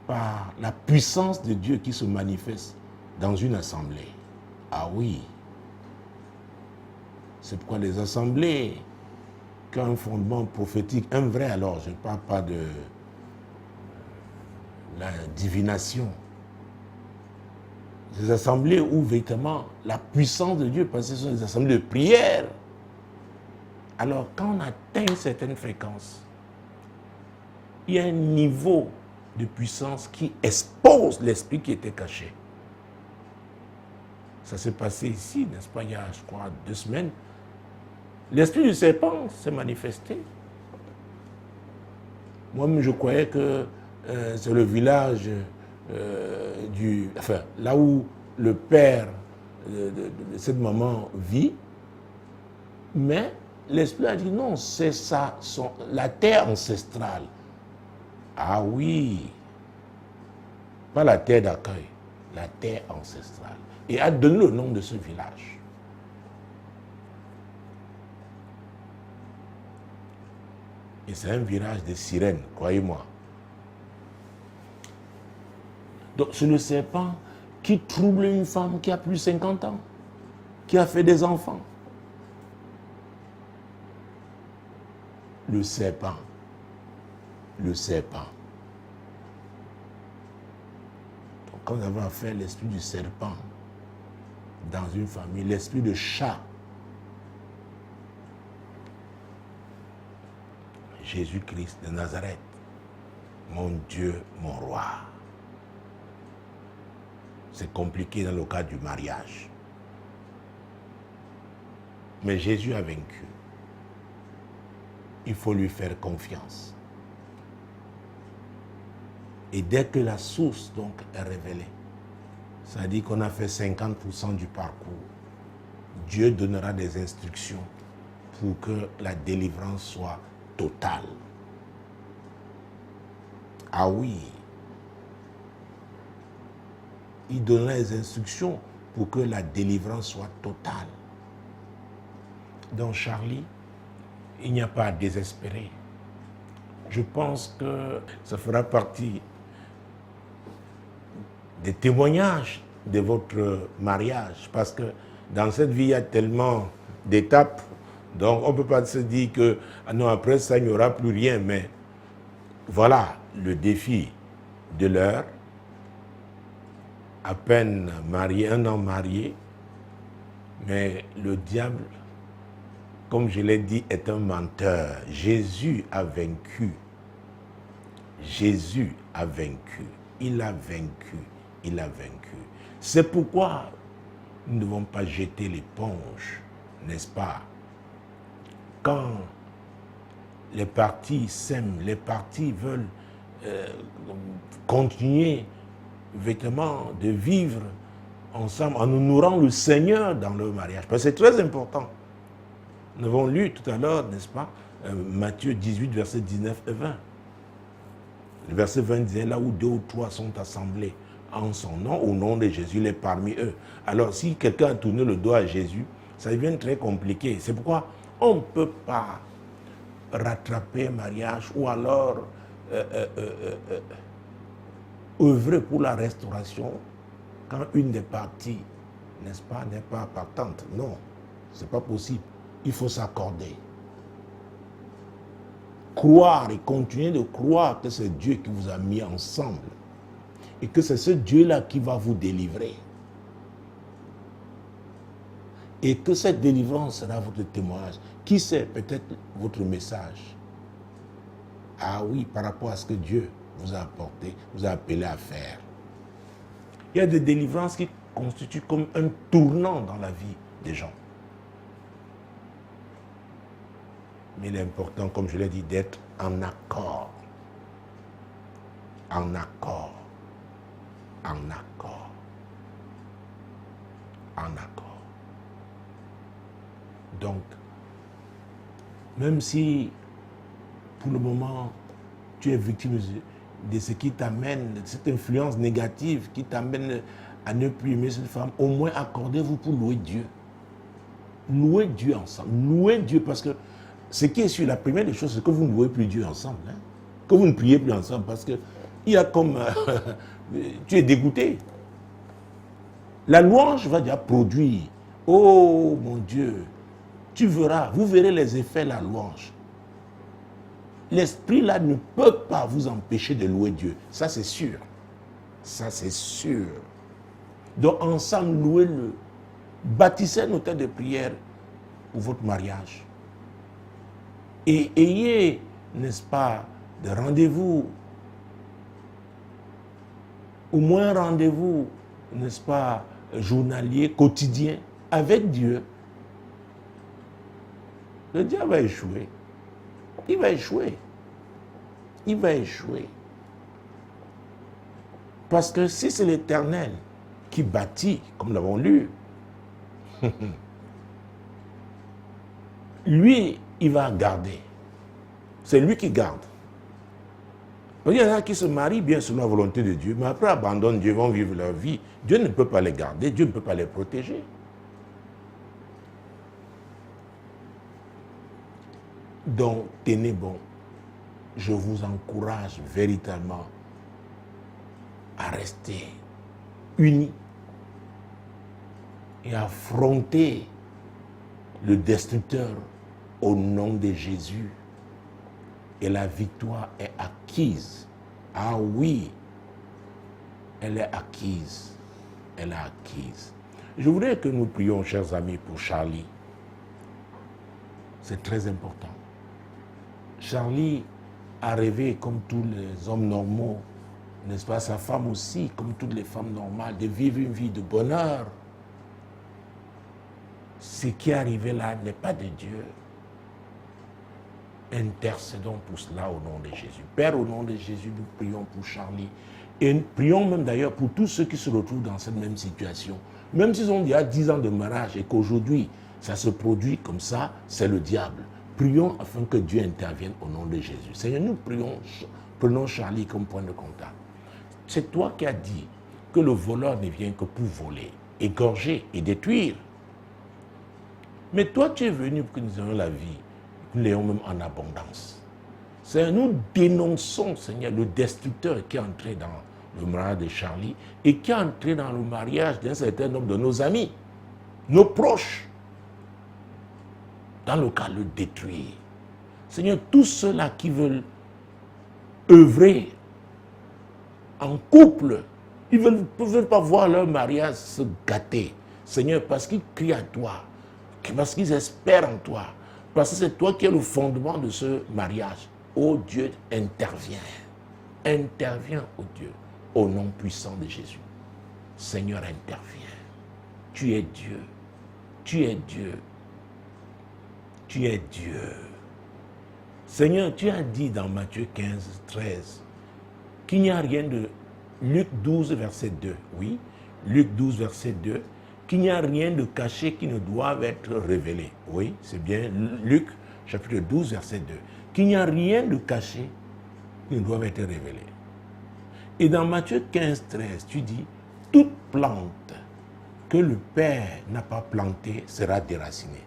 par la puissance de Dieu qui se manifeste dans une assemblée. Ah oui. C'est pourquoi les assemblées qui ont un fondement prophétique, un vrai alors, je ne parle pas de la divination. Des assemblées où véritablement la puissance de Dieu, parce que ce sont des assemblées de prière. Alors quand on atteint une certaine fréquence, il y a un niveau de puissance qui expose l'esprit qui était caché. Ça s'est passé ici, n'est-ce pas, il y a, je crois, 2 semaines. L'esprit du serpent s'est manifesté. Moi-même, je croyais que c'est le village là où le père de cette maman vit. Mais l'esprit a dit non, c'est ça, la terre ancestrale. Ah oui, pas la terre d'accueil, la terre ancestrale. Et a donné le nom de ce village. Et c'est un village de sirènes, croyez-moi. Donc c'est le serpent qui trouble une femme qui a plus de 50 ans, qui a fait des enfants. Le serpent. Le serpent. Donc, quand nous avons affaire à l'esprit du serpent dans une famille, l'esprit de chat, Jésus-Christ de Nazareth, mon Dieu, mon roi. C'est compliqué dans le cas du mariage. Mais Jésus a vaincu. Il faut lui faire confiance. Et dès que la source donc est révélée, ça dit qu'on a fait 50% du parcours, Dieu donnera des instructions pour que la délivrance soit totale. Ah oui. Il donnera les instructions pour que la délivrance soit totale. Donc Charlie, il n'y a pas à désespérer. Je pense que ça fera partie des témoignages de votre mariage, parce que dans cette vie, il y a tellement d'étapes. Donc on ne peut pas se dire que non, après ça, il n'y aura plus rien. Mais voilà le défi de l'heure. À peine marié, 1 an marié. Mais le diable, comme je l'ai dit, est un menteur. Jésus a vaincu. Jésus a vaincu. Il a vaincu. Il a vaincu. C'est pourquoi nous ne devons pas jeter l'éponge, n'est-ce pas? Quand les partis s'aiment, les partis veulent continuer vêtement de vivre ensemble en honorant le Seigneur dans leur mariage. Parce que c'est très important. Nous avons lu tout à l'heure, n'est-ce pas, Matthieu 18, versets 19 et 20. Le verset 20 disait, là où 2 ou 3 sont assemblés en son nom, au nom de Jésus, il est parmi eux. Alors, si quelqu'un a tourné le doigt à Jésus, ça devient très compliqué. C'est pourquoi on ne peut pas rattraper un mariage ou alors œuvrer pour la restauration quand une des parties, n'est-ce pas, n'est pas partante. Non, ce n'est pas possible. Il faut s'accorder. Croire et continuer de croire que c'est Dieu qui vous a mis ensemble et que c'est ce Dieu-là qui va vous délivrer. Et que cette délivrance sera votre témoignage. Qui sait, peut-être votre message. Ah oui, par rapport à ce que Dieu vous a apporté, vous a appelé à faire. Il y a des délivrances qui constituent comme un tournant dans la vie des gens. Mais il est important, comme je l'ai dit, d'être en accord. En accord. En accord. En accord. Donc, même si, pour le moment, tu es victime de ce qui t'amène, de cette influence négative qui t'amène à ne plus aimer cette femme, au moins accordez-vous pour louer Dieu. Louez Dieu ensemble. Louez Dieu parce que ce qui est sûr, la première des choses, c'est que vous ne louez plus Dieu ensemble. Hein? Que vous ne priez plus ensemble parce que il y a comme... tu es dégoûté. La louange va déjà produire. Oh mon Dieu, tu verras, vous verrez les effets de la louange. L'esprit là ne peut pas vous empêcher de louer Dieu. Ça c'est sûr. Ça c'est sûr. Donc ensemble, louez-le. Bâtissez un hôtel de prière pour votre mariage. Et ayez, n'est-ce pas, des rendez-vous. Au moins un rendez-vous, n'est-ce pas, journalier, quotidien, avec Dieu. Le diable va échouer. Il va échouer. Il va échouer. Parce que si c'est l'Éternel qui bâtit, comme nous l'avons lu, lui, il va garder. C'est lui qui garde. Il y en a qui se marient bien selon la volonté de Dieu, mais après abandonnent Dieu, vont vivre leur vie. Dieu ne peut pas les garder, Dieu ne peut pas les protéger. Donc, tenez bon. Je vous encourage véritablement à rester unis et à affronter le destructeur au nom de Jésus. Et la victoire est acquise. Ah oui, elle est acquise. Elle est acquise. Je voudrais que nous prions, chers amis, pour Charlie. C'est très important. Charlie a rêvé, comme tous les hommes normaux, n'est-ce pas, sa femme aussi, comme toutes les femmes normales, de vivre une vie de bonheur. Ce qui est arrivé là n'est pas de Dieu. Intercédons pour cela au nom de Jésus. Père, au nom de Jésus, nous prions pour Charlie. Et nous prions même d'ailleurs pour tous ceux qui se retrouvent dans cette même situation. Même s'ils ont déjà 10 ans de mariage et qu'aujourd'hui, ça se produit comme ça, c'est le diable. Prions afin que Dieu intervienne au nom de Jésus. Seigneur, nous prions, prenons Charlie comme point de contact. C'est toi qui as dit que le voleur ne vient que pour voler, égorger et détruire. Mais toi, tu es venu pour que nous ayons la vie. Nous l'ayons même en abondance. Seigneur, nous dénonçons, Seigneur, le destructeur qui est entré dans le mariage de Charlie et qui est entré dans le mariage d'un certain nombre de nos amis, nos proches. dans le cas, le détruire. Seigneur, tous ceux-là qui veulent œuvrer en couple, ils ne veulent pas voir leur mariage se gâter. Seigneur, parce qu'ils crient à toi, parce qu'ils espèrent en toi, parce que c'est toi qui es le fondement de ce mariage. Oh Dieu, interviens. Interviens, oh Dieu, au nom puissant de Jésus. Seigneur, interviens. Tu es Dieu. Tu es Dieu. Tu es Dieu. Seigneur, tu as dit dans Matthieu 15, 13, qu'il n'y a rien de... Luc 12, verset 2, oui, Luc 12, verset 2, qu'il n'y a rien de caché qui ne doive être révélé. Oui, c'est bien Luc, chapitre 12, verset 2. Qu'il n'y a rien de caché qui ne doive être révélé. Et dans Matthieu 15, 13, tu dis, toute plante que le Père n'a pas plantée sera déracinée.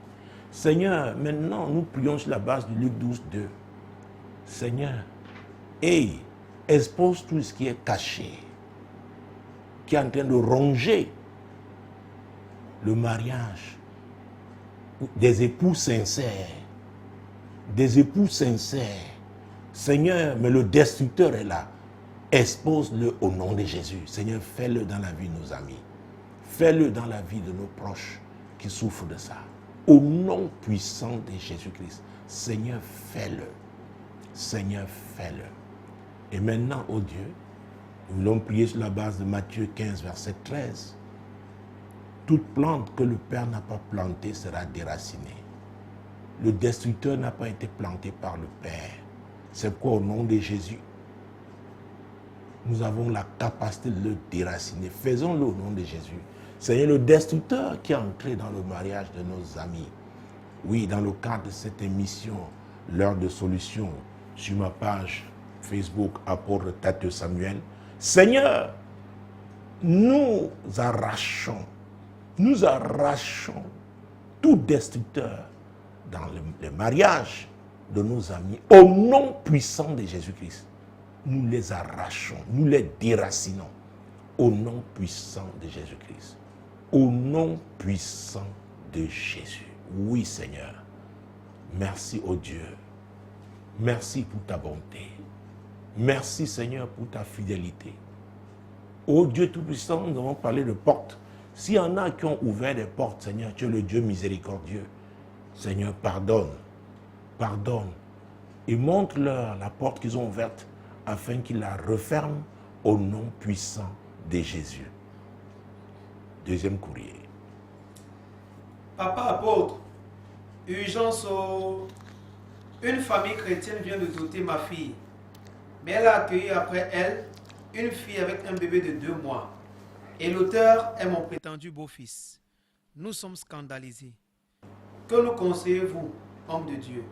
Seigneur, maintenant, nous prions sur la base de Luc 12, 2. Seigneur, expose tout ce qui est caché, qui est en train de ronger le mariage des époux sincères. Des époux sincères. Seigneur, mais le destructeur est là. Expose-le au nom de Jésus. Seigneur, fais-le dans la vie de nos amis. Fais-le dans la vie de nos proches qui souffrent de ça. Au nom puissant de Jésus-Christ. Seigneur, fais-le. Seigneur, fais-le. Et maintenant, oh Dieu, nous voulons prier sur la base de Matthieu 15, verset 13. Toute plante que le Père n'a pas plantée sera déracinée. Le destructeur n'a pas été planté par le Père. C'est pourquoi, au nom de Jésus, nous avons la capacité de le déraciner. Faisons-le au nom de Jésus. Seigneur, le destructeur qui est entré dans le mariage de nos amis. Oui, dans le cadre de cette émission, l'heure de solution, sur ma page Facebook, apôtre Tadeu Samuel. Seigneur, nous arrachons tout destructeur dans le mariage de nos amis. Au nom puissant de Jésus-Christ, nous les arrachons, nous les déracinons. Au nom puissant de Jésus-Christ. Au nom puissant de Jésus. Oui, Seigneur. Merci, oh Dieu. Merci pour ta bonté. Merci, Seigneur, pour ta fidélité. Oh Dieu Tout-Puissant, nous avons parlé de portes. S'il y en a qui ont ouvert des portes, Seigneur, tu es le Dieu miséricordieux. Seigneur, pardonne. Pardonne. Et montre-leur la porte qu'ils ont ouverte afin qu'ils la referment au nom puissant de Jésus. Deuxième courrier. Papa apôtre, urgence au... Une famille chrétienne vient de doter ma fille, mais elle a accueilli après elle une fille avec un bébé de 2 mois. Et l'auteur est mon prétendu beau-fils. Nous sommes scandalisés. Que nous conseillez-vous, homme de Dieu?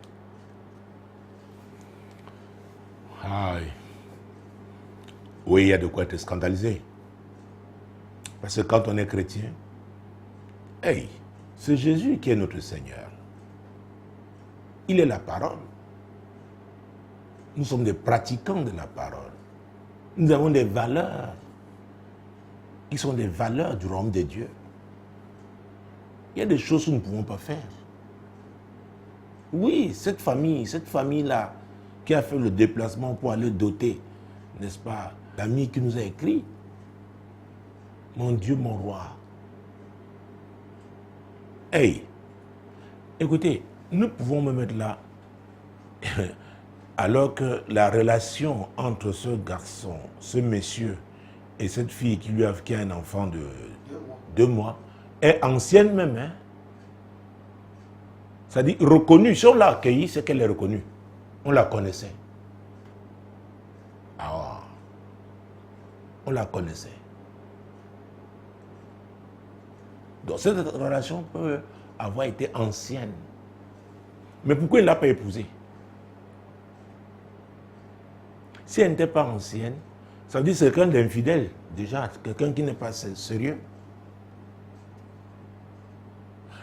Aïe. Oui, il y a de quoi être scandalisé. Parce que quand on est chrétien, c'est Jésus qui est notre Seigneur. Il est la parole. Nous sommes des pratiquants de la parole. Nous avons des valeurs qui sont des valeurs du royaume de Dieu. Il y a des choses que nous ne pouvons pas faire. Oui, cette famille-là qui a fait le déplacement pour aller doter, n'est-ce pas, l'ami qui nous a écrit, mon Dieu, mon roi. Écoutez, nous pouvons me mettre là, alors que la relation entre ce garçon, ce monsieur et cette fille qui a un enfant de 2 mois, est ancienne même. Hein? C'est-à-dire reconnue. Si on l'a accueillie, c'est qu'elle est reconnue. On la connaissait. Ah, on la connaissait. Donc cette relation peut avoir été ancienne. Mais pourquoi il ne l'a pas épousée? Si elle n'était pas ancienne, ça veut dire que c'est quelqu'un d'infidèle, déjà, quelqu'un qui n'est pas sérieux.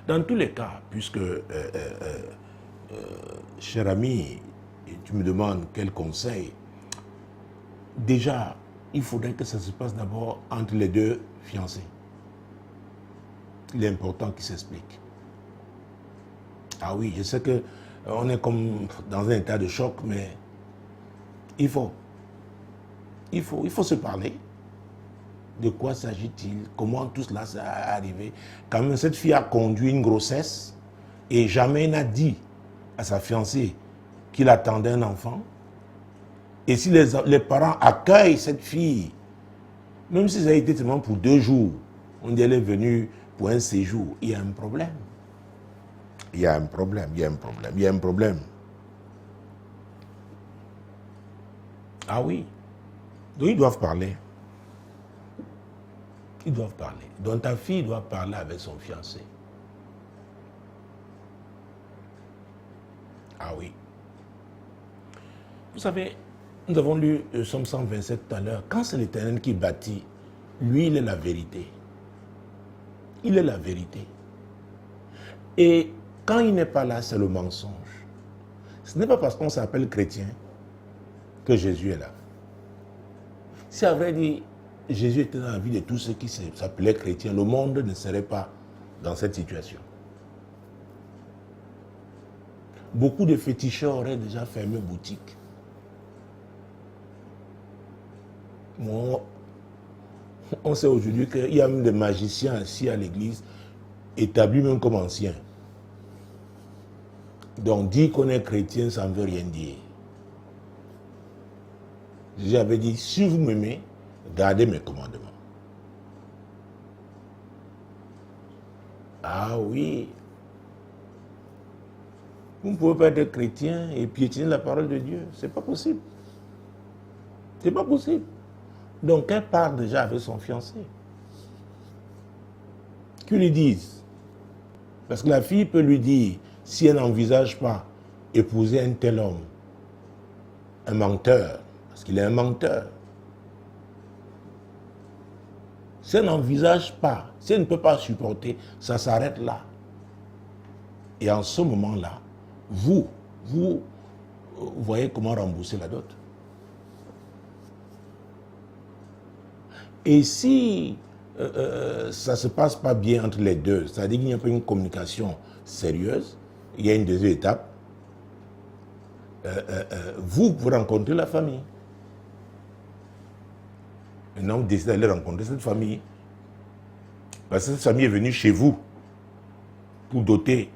Dans tous les cas, puisque, cher ami, tu me demandes quel conseil, déjà, il faudrait que ça se passe d'abord entre les 2 fiancés. Il est important qu'ils s'expliquent. Ah oui, je sais que on est comme dans un état de choc, mais il faut se parler. De quoi s'agit-il? Comment tout cela s'est arrivé? Quand même, cette fille a conduit une grossesse et jamais n'a dit à sa fiancée qu'il attendait un enfant. Et si les parents accueillent cette fille, même si ça a été seulement pour 2 jours, on dit elle est venue pour un séjour, il y a un problème. Il y a un problème, il y a un problème, il y a un problème. Ah oui. Donc ils doivent parler. Ils doivent parler. Donc ta fille doit parler avec son fiancé. Ah oui. Vous savez, nous avons lu Somme 127 tout à l'heure. Quand c'est l'Éternel qui bâtit, lui, il est la vérité. Il est la vérité. Et quand il n'est pas là, c'est le mensonge. Ce n'est pas parce qu'on s'appelle chrétien que Jésus est là. Si à vrai dire, Jésus était dans la vie de tous ceux qui s'appelaient chrétiens, le monde ne serait pas dans cette situation. Beaucoup de féticheurs auraient déjà fermé boutique. On sait aujourd'hui qu'il y a même des magiciens assis à l'église, établis même comme anciens. Donc dire qu'on est chrétien, ça ne veut rien dire. Jésus avait dit, si vous m'aimez, gardez mes commandements. Ah oui. Vous ne pouvez pas être chrétien et piétiner la parole de Dieu. Ce n'est pas possible. Ce n'est pas possible. Donc, elle part déjà avec son fiancé. Qu'ils lui disent. Parce que la fille peut lui dire, si elle n'envisage pas épouser un tel homme, un menteur, parce qu'il est un menteur. Si elle n'envisage pas, si elle ne peut pas supporter, ça s'arrête là. Et en ce moment-là, vous voyez comment rembourser la dot. Et si ça ne se passe pas bien entre les deux, c'est-à-dire qu'il n'y a pas une communication sérieuse, il y a une deuxième étape, vous rencontrez la famille. Maintenant, vous décidez d'aller rencontrer cette famille. Parce que cette famille est venue chez vous pour doter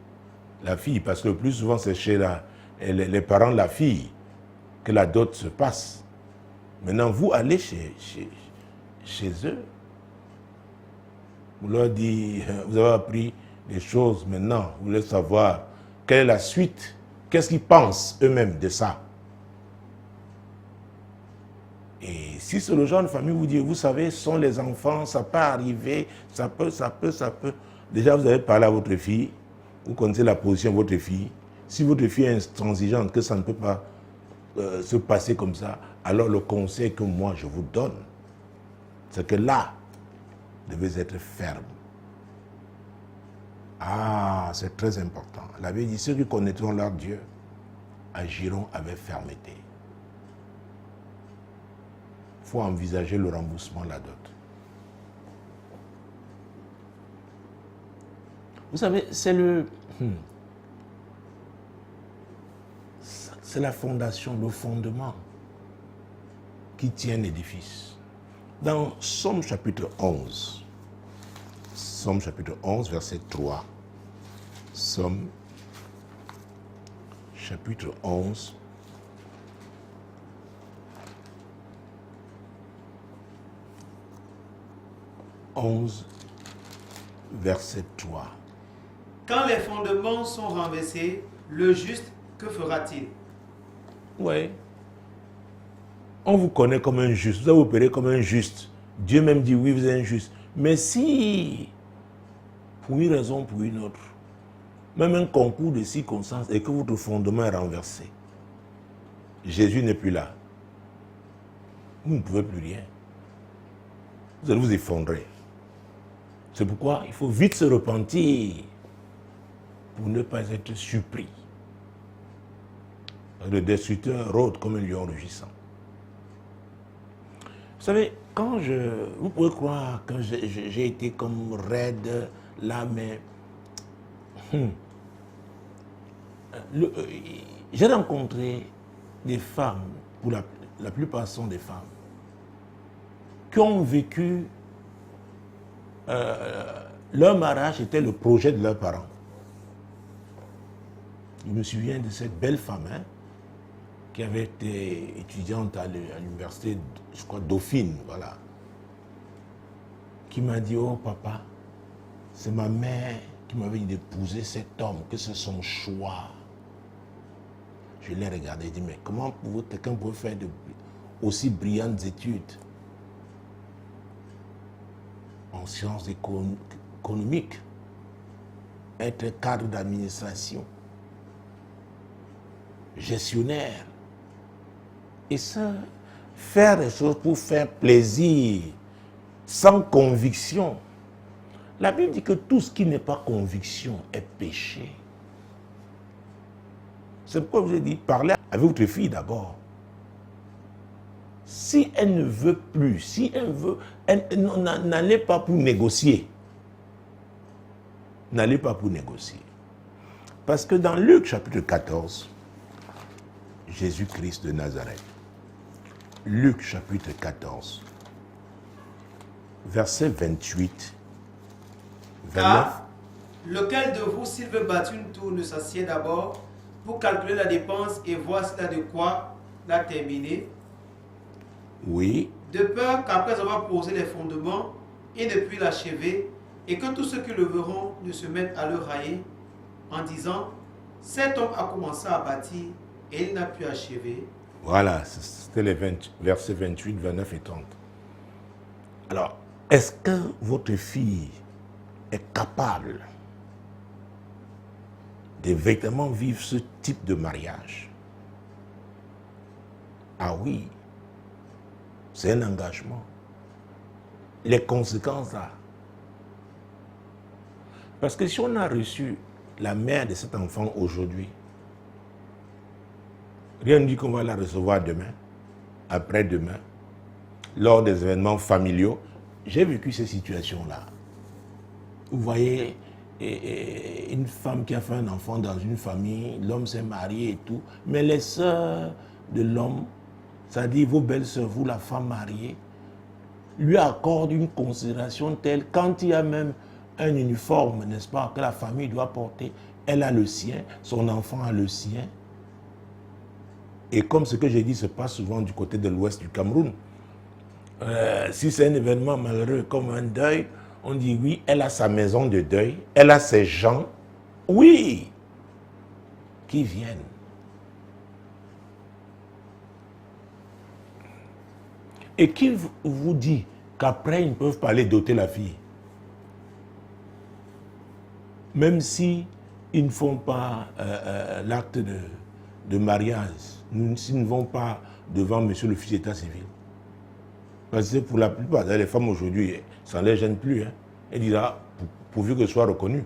la fille. Parce que le plus souvent, c'est chez les parents de la fille que la dot se passe. Maintenant, vous allez chez eux. Vous leur dites, vous avez appris des choses maintenant. Vous voulez savoir quelle est la suite. Qu'est-ce qu'ils pensent eux-mêmes de ça? Et si c'est le genre de famille, vous dites, vous savez, ce sont les enfants, ça peut arriver, ça peut. Déjà, vous avez parlé à votre fille, vous connaissez la position de votre fille. Si votre fille est intransigeante, que ça ne peut pas se passer comme ça, alors le conseil que moi je vous donne, c'est que là, vous devez être ferme. Ah, c'est très important. La Bible dit, ceux qui connaîtront leur Dieu agiront avec fermeté. Il faut envisager le remboursement de la dot. Vous savez, c'est la fondation, le fondement qui tient l'édifice. Dans Somme chapitre 11, verset 3, Somme chapitre 11, verset 3. Quand les fondements sont renversés, le juste, que fera-t-il? Oui. On vous connaît comme un juste, vous avez opéré comme un juste. Dieu même dit oui, vous êtes injuste. Mais si, pour une raison ou pour une autre, même un concours de circonstances et que votre fondement est renversé, Jésus n'est plus là, vous ne pouvez plus rien. Vous allez vous effondrer. C'est pourquoi il faut vite se repentir pour ne pas être surpris. Le destructeur rôde comme un lion rugissant. Vous savez, vous pouvez croire que j'ai été comme raide là, mais j'ai rencontré des femmes, pour la plupart sont des femmes, qui ont vécu, leur mariage était le projet de leurs parents. Je me souviens de cette belle femme, hein, qui avait été étudiante à l'université, je crois, Dauphine, voilà, qui m'a dit, oh papa, c'est ma mère qui m'avait dit d'épouser cet homme, que c'est son choix. Je l'ai regardé et dit, mais comment quelqu'un peut faire de aussi brillantes études en sciences économiques, être cadre d'administration, gestionnaire, et ça, faire des choses pour faire plaisir, sans conviction. La Bible dit que tout ce qui n'est pas conviction est péché. C'est pourquoi je vous ai dit, parlez avec votre fille d'abord. Si elle ne veut plus, si elle veut, n'allez pas pour négocier. N'allez pas pour négocier. Parce que dans Luc chapitre 14, Jésus-Christ de Nazareth, Luc chapitre 14, verset 28, 29. Car lequel de vous, s'il veut battre une tour, ne s'assied d'abord pour calculer la dépense et voir s'il a de quoi la terminer? Oui. De peur qu'après avoir posé les fondements, il ne puisse l'achever, et que tous ceux qui le verront ne se mettent à le railler en disant, cet homme a commencé à bâtir et il n'a pu achever. Voilà, c'était les versets 28, 29 et 30. Alors, est-ce que votre fille est capable de véritablement vivre ce type de mariage? Ah oui, c'est un engagement. Les conséquences là. Parce que si on a reçu la mère de cet enfant aujourd'hui, rien ne dit qu'on va la recevoir demain, après-demain, lors des événements familiaux. J'ai vécu ces situations-là. Vous voyez, une femme qui a fait un enfant dans une famille, l'homme s'est marié et tout, mais les sœurs de l'homme, c'est-à-dire vos belles-sœurs, vous, la femme mariée, lui accordent une considération telle, quand il y a même un uniforme, n'est-ce pas, que la famille doit porter, elle a le sien, son enfant a le sien. Et comme ce que j'ai dit se passe souvent du côté de l'ouest du Cameroun, si c'est un événement malheureux comme un deuil, on dit oui, elle a sa maison de deuil, elle a ses gens, oui, qui viennent. Et qui vous dit qu'après ils ne peuvent pas aller doter la fille? Même si ils ne font pas l'acte de mariage, s'ils ne vont pas devant monsieur l'officier d'état civil. Parce que pour la plupart des femmes aujourd'hui, ça ne les gêne plus. Hein. Elle dira, pourvu que ce soit reconnu.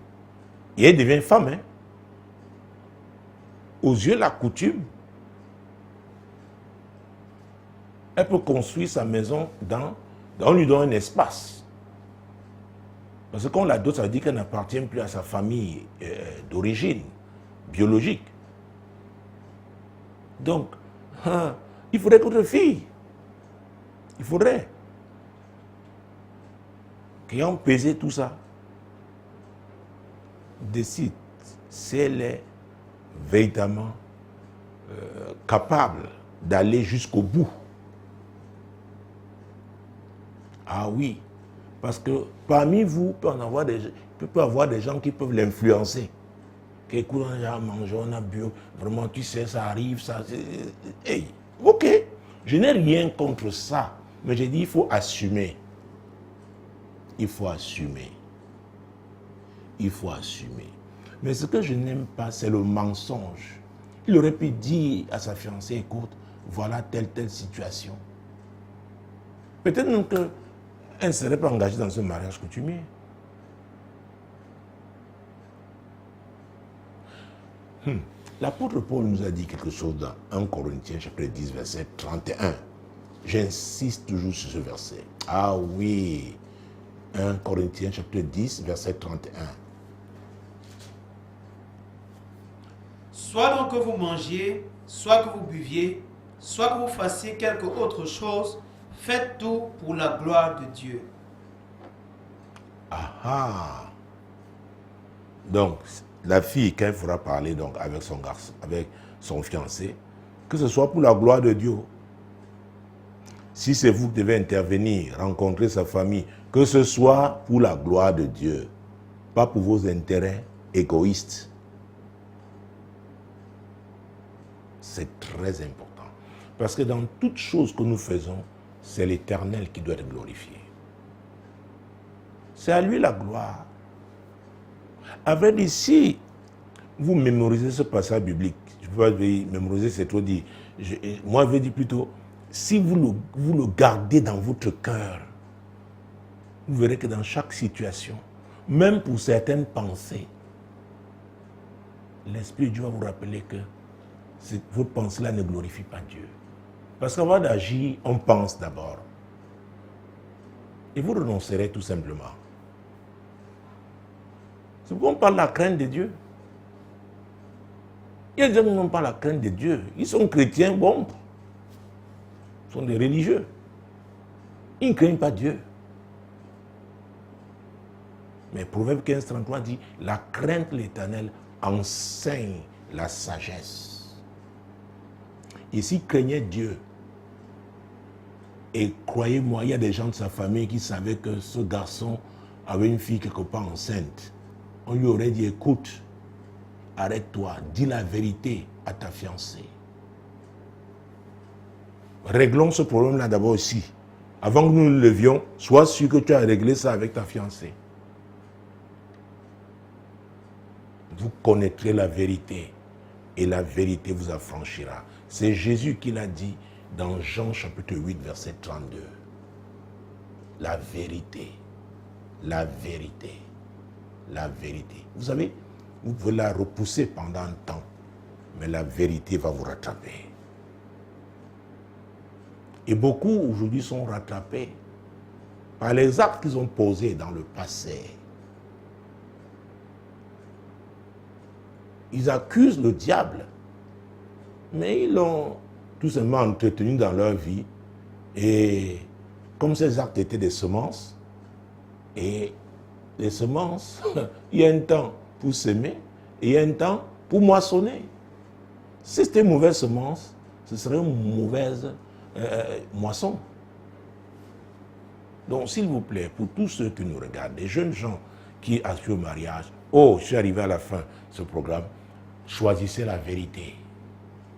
Et elle devient femme. Hein. Aux yeux de la coutume, elle peut construire sa maison on lui donne un espace. Parce que quand on la dote, ça veut dire qu'elle n'appartient plus à sa famille d'origine, biologique. Donc, il faudrait que votre fille, il faudrait qu'ayant pesé tout ça, décide si elle est véritablement capable d'aller jusqu'au bout. Ah oui, parce que parmi vous, il peut y avoir des gens qui peuvent l'influencer. Écoute, on a mangé, on a bu, vraiment, tu sais, ça arrive, ça. Hey, ok, je n'ai rien contre ça, mais j'ai dit, il faut assumer. Il faut assumer. Il faut assumer. Mais ce que je n'aime pas, c'est le mensonge. Il aurait pu dire à sa fiancée, écoute, voilà telle situation. Peut-être même qu'elle ne serait pas engagée dans ce mariage coutumier. L'apôtre Paul nous a dit quelque chose dans 1 Corinthiens chapitre 10, verset 31. J'insiste toujours sur ce verset. Ah oui, 1 Corinthiens chapitre 10, verset 31. Soit donc que vous mangiez, soit que vous buviez, soit que vous fassiez quelque autre chose, faites tout pour la gloire de Dieu. Ah ah. Donc, la fille, quand elle fera parler donc, avec son garçon, avec son fiancé, que ce soit pour la gloire de Dieu. Si c'est vous qui devez intervenir, rencontrer sa famille, que ce soit pour la gloire de Dieu, pas pour vos intérêts égoïstes. C'est très important. Parce que dans toute chose que nous faisons, c'est l'Éternel qui doit être glorifié. C'est à lui la gloire. À vrai dire, si vous mémorisez ce passage biblique, je ne peux pas mémoriser, c'est trop dit. Moi, je vais dire plutôt, si vous le gardez dans votre cœur, vous verrez que dans chaque situation, même pour certaines pensées, l'Esprit de Dieu va vous rappeler que votre pensée-là ne glorifie pas Dieu. Parce qu'avant d'agir, on pense d'abord. Et vous renoncerez tout simplement. C'est pourquoi on parle de la crainte de Dieu. Il y a des gens qui n'ont pas la crainte de Dieu. Ils sont chrétiens, bon. Ils sont des religieux. Ils ne craignent pas Dieu. Mais Proverbe 15:33 dit, la crainte de l'Éternel enseigne la sagesse. Et s'il craignait Dieu, et croyez-moi, il y a des gens de sa famille qui savaient que ce garçon avait une fille quelque part enceinte. On lui aurait dit, écoute, arrête-toi, dis la vérité à ta fiancée. Réglons ce problème-là d'abord aussi. Avant que nous le levions, sois sûr que tu as réglé ça avec ta fiancée. Vous connaîtrez la vérité et la vérité vous affranchira. C'est Jésus qui l'a dit dans Jean chapitre 8, verset 32. La vérité, la vérité, la vérité. Vous savez, vous pouvez la repousser pendant un temps, mais la vérité va vous rattraper. Et beaucoup aujourd'hui sont rattrapés par les actes qu'ils ont posés dans le passé. Ils accusent le diable, mais ils l'ont tout simplement entretenu dans leur vie. Et comme ces actes étaient des semences, et les semences, il y a un temps pour s'aimer et il y a un temps pour moissonner. Si c'était une mauvaise semence, ce serait une mauvaise moisson. Donc, s'il vous plaît, pour tous ceux qui nous regardent, des jeunes gens qui assurent au mariage, oh, je suis arrivé à la fin de ce programme, choisissez la vérité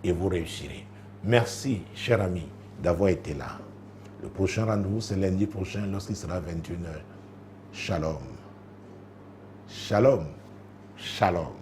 et vous réussirez. Merci, cher ami, d'avoir été là. Le prochain rendez-vous, c'est lundi prochain, lorsqu'il sera 21h. Shalom. Shalom. Shalom.